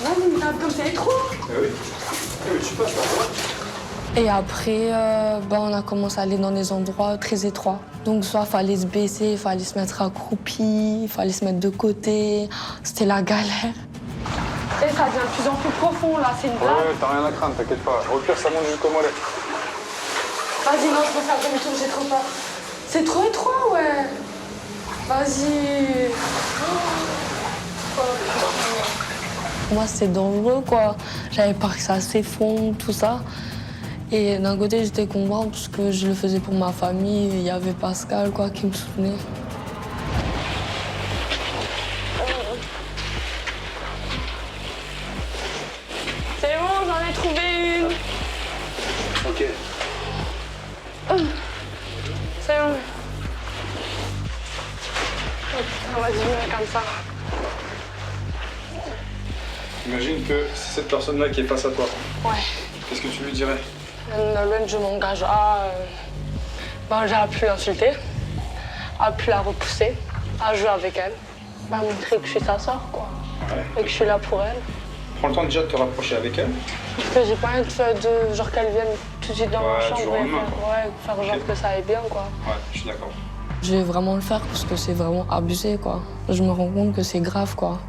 Vas-y, mais comme c'est trop. Ah oui. Ah oui, tu passes là. Et après, on a commencé à aller dans des endroits très étroits. Donc soit il fallait se baisser, il fallait se mettre accroupi, il fallait se mettre de côté. C'était la galère. Et ça devient de plus en plus profond, là, c'est une blague. Ouais, t'as rien à craindre, t'inquiète pas. Au pire, ça monte jusqu'au mollet. Vas-y, non, je peux faire demi-tour, j'ai trop peur. C'est trop étroit, ouais. Vas-y. pour moi, c'était dangereux, quoi. J'avais peur que ça s'effondre, tout ça. Et d'un côté, j'étais contente parce que je le faisais pour ma famille. Il y avait Pascal, quoi, qui me soutenait. C'est bon, j'en ai trouvé une. Ok. C'est bon. On va diminuer comme ça. Imagine que c'est cette personne-là qui est face à toi. Ouais. Qu'est-ce que tu lui dirais? Nolwenn, je m'engage à... j'ai appris à l'insulter, à plus la repousser, à jouer avec elle, à montrer que je suis sa sœur, quoi. Ouais. Et que je suis là pour elle. Prends le temps déjà de te rapprocher avec elle. Parce que j'ai pas envie de genre qu'elle vienne tout de suite dans ma chambre jour au lendemain, et faire genre que ça aille bien, quoi. Ouais, je suis d'accord. Je vais vraiment le faire parce que c'est vraiment abusé, quoi. Je me rends compte que c'est grave, quoi,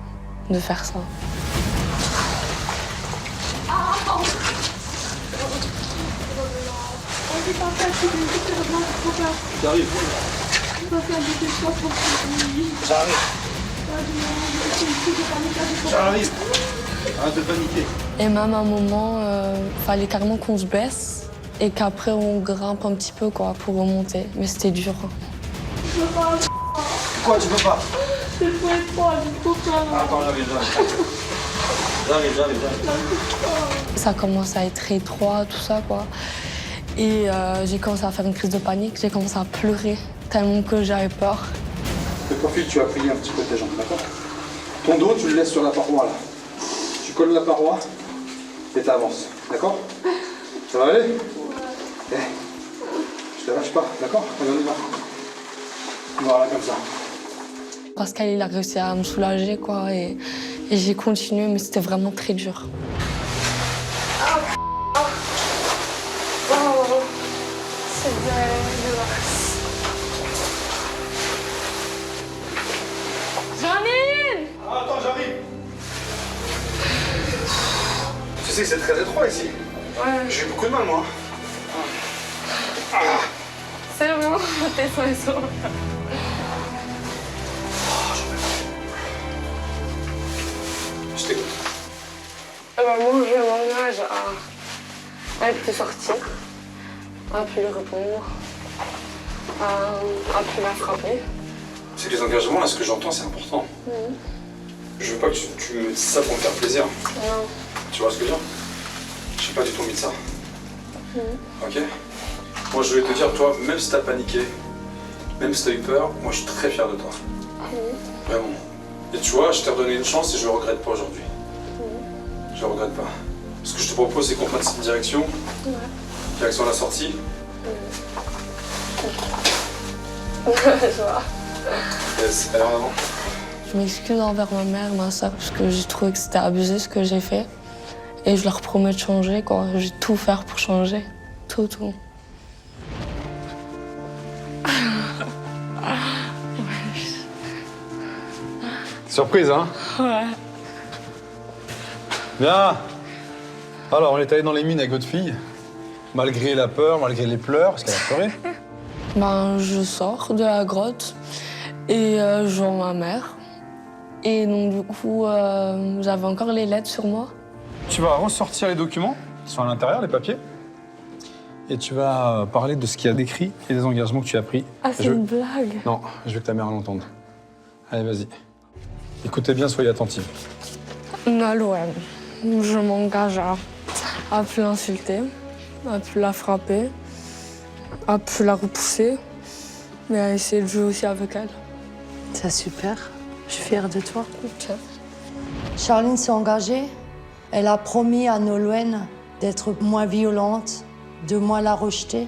de faire ça. J'arrive. J'arrive. Arrête de paniquer. Et même à un moment, fallait carrément qu'on se baisse et qu'après on grimpe un petit peu, quoi, pour remonter. Mais c'était dur. Je peux pas. Quoi, tu peux pas? C'est trop étroit, je peux pas. Attends, j'arrive. Ça commence à être étroit, tout ça, quoi. Et j'ai commencé à faire une crise de panique, j'ai commencé à pleurer tellement que j'avais peur. Le profil, tu vas plier un petit peu tes jambes, d'accord? Ton dos, tu le laisses sur la paroi, là. Tu colles la paroi et t'avances, d'accord? Ça va aller? Ouais. Je te lâche pas, d'accord? Allez, on y va. Voilà, comme ça. Pascal, il a réussi à me soulager, quoi, et j'ai continué, mais c'était vraiment très dur. C'est dégueulasse. Janine! Attends, j'arrive. Tu sais que c'est très étroit ici. Ouais. J'ai eu beaucoup de mal, moi. C'est bon, t'es sain et sauf. Je t'écoute. Moi, je m'engage à plus sortir, à plus lui répondre, à plus la frapper. C'est que les engagements, là, ce que j'entends, c'est important. Je veux pas que tu me dises ça pour me faire plaisir. Non. Tu vois ce que je veux dire? J'ai pas du tout envie de ça. Ok? Moi, je vais te dire, toi, même si t'as paniqué, même si t'as eu peur, moi, je suis très fier de toi. Vraiment. Et tu vois, je t'ai redonné une chance et je le regrette pas aujourd'hui. Je le regrette pas. Ce que je te propose, c'est qu'on prenne cette direction. Direction la sortie. Je vois. Yes, allez en avant. Je m'excuse envers ma mère, ma soeur, parce que j'ai trouvé que c'était abusé ce que j'ai fait. Et je leur promets de changer, quoi. Je vais tout faire pour changer. Tout. Surprise, hein? Ouais. Bien. Alors, on est allé dans les mines avec votre fille, malgré la peur, malgré les pleurs, parce qu'elle a pleuré. Je sors de la grotte et je vois ma mère. Et donc, du coup, j'avais encore les lettres sur moi. Tu vas ressortir les documents qui sont à l'intérieur, les papiers, et tu vas parler de ce qu'il y a décrit et des engagements que tu as pris. Ah, c'est une blague? Non, je veux que ta mère l'entende. Allez, vas-y. Écoutez bien, soyez attentifs. Nolwenn, je m'engage à plus l'insulter, à plus la frapper, à plus la repousser, mais à essayer de jouer aussi avec elle. C'est super. Je suis fière de toi. Ok. Charline s'est engagée. Elle a promis à Nolwenn d'être moins violente, de moins la rejeter,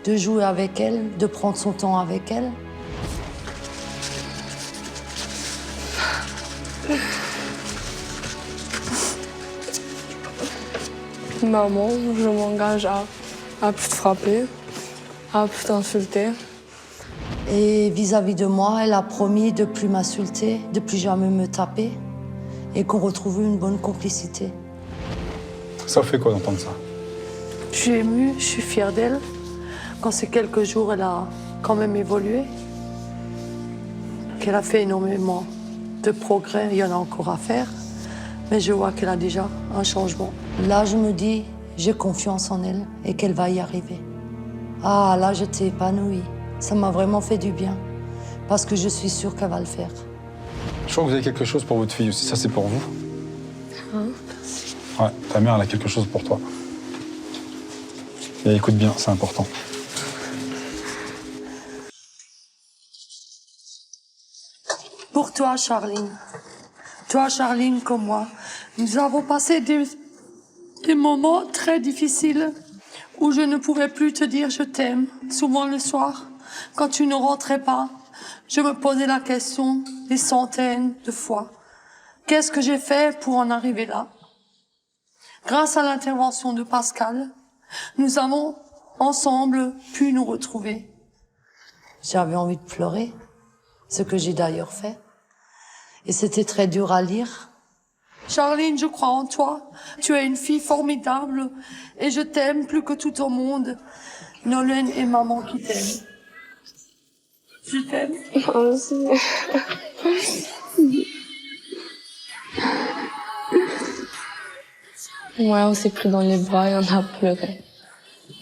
de jouer avec elle, de prendre son temps avec elle. Maman, je m'engage à plus te frapper, à plus t'insulter. Et vis-à-vis de moi, elle a promis de plus m'insulter, de plus jamais me taper et qu'on retrouve une bonne complicité. Ça fait quoi d'entendre ça? Je suis émue, je suis fière d'elle. Quand ces quelques jours, elle a quand même évolué, qu'elle a fait énormément de progrès, il y en a encore à faire, Mais je vois qu'elle a déjà un changement. Là, je me dis, j'ai confiance en elle et qu'elle va y arriver. Ah, là, j'étais épanouie. Ça m'a vraiment fait du bien. Parce que je suis sûre qu'elle va le faire. Je crois que vous avez quelque chose pour votre fille aussi. Ça, c'est pour vous. Hein? Ouais, ta mère, elle a quelque chose pour toi. Et écoute bien, c'est important. Pour toi, Charline. Toi, Charline, comme moi, nous avons passé des moments très difficiles où je ne pouvais plus te dire je t'aime. Souvent le soir, quand tu ne rentrais pas, je me posais la question des centaines de fois. Qu'est-ce que j'ai fait pour en arriver là? Grâce à l'intervention de Pascal, nous avons ensemble pu nous retrouver. J'avais envie de pleurer, ce que j'ai d'ailleurs fait. Et c'était très dur à lire. Charline, je crois en toi. Tu es une fille formidable et je t'aime plus que tout au monde. Nolwenn et maman qui t'aiment. Je t'aime. Moi aussi. Ouais, on s'est pris dans les bras et on a pleuré.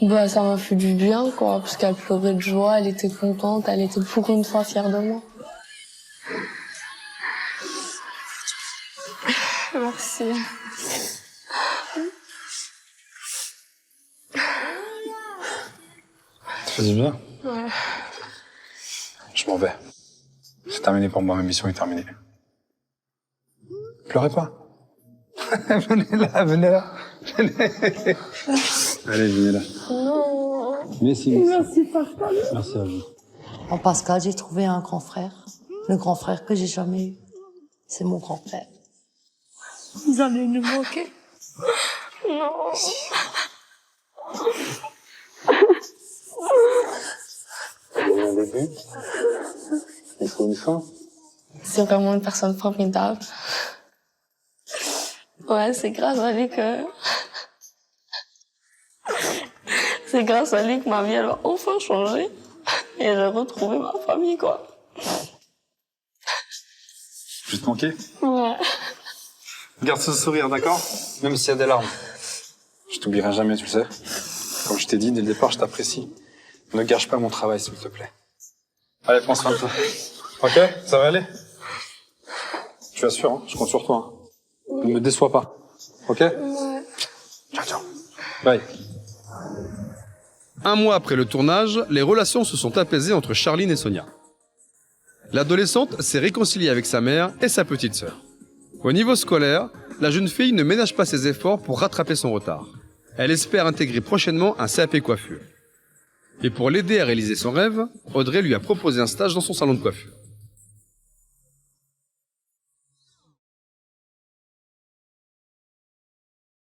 Bah, ça m'a fait du bien, quoi, parce qu'elle pleurait de joie, elle était contente, elle était pour une fois fière de moi. Merci. Ça fait du bien? Ouais. Je m'en vais. C'est terminé pour moi, ma mission est terminée. Pleurez pas. Venez là, venez là. Allez, venez là. Non. Merci. Merci, Pascal. Merci à vous. En Pascal, j'ai trouvé un grand frère. Le grand frère que j'ai jamais eu. C'est mon grand-père. Vous allez nous manquer. Non. Un début. Il faut une fin. C'est vraiment une personne formidable. Ouais, c'est grâce à lui que... C'est grâce à lui que ma vie, elle va enfin changer. Et j'ai retrouvé ma famille, quoi. Je vais te manquer. Ouais. Garde ce sourire, d'accord? Même s'il y a des larmes. Je t'oublierai jamais, tu le sais. Comme je t'ai dit dès le départ, je t'apprécie. Ne gâche pas mon travail, s'il te plaît. Allez, prends soin de toi. Ok? Ça va aller? Tu assures, hein? Je compte sur toi. Hein? Ne me déçois pas. Ok? Ouais. Ciao, ciao. Bye. Un mois après le tournage, les relations se sont apaisées entre Charline et Sonia. L'adolescente s'est réconciliée avec sa mère et sa petite sœur. Au niveau scolaire, la jeune fille ne ménage pas ses efforts pour rattraper son retard. Elle espère intégrer prochainement un CAP coiffure. Et pour l'aider à réaliser son rêve, Audrey lui a proposé un stage dans son salon de coiffure.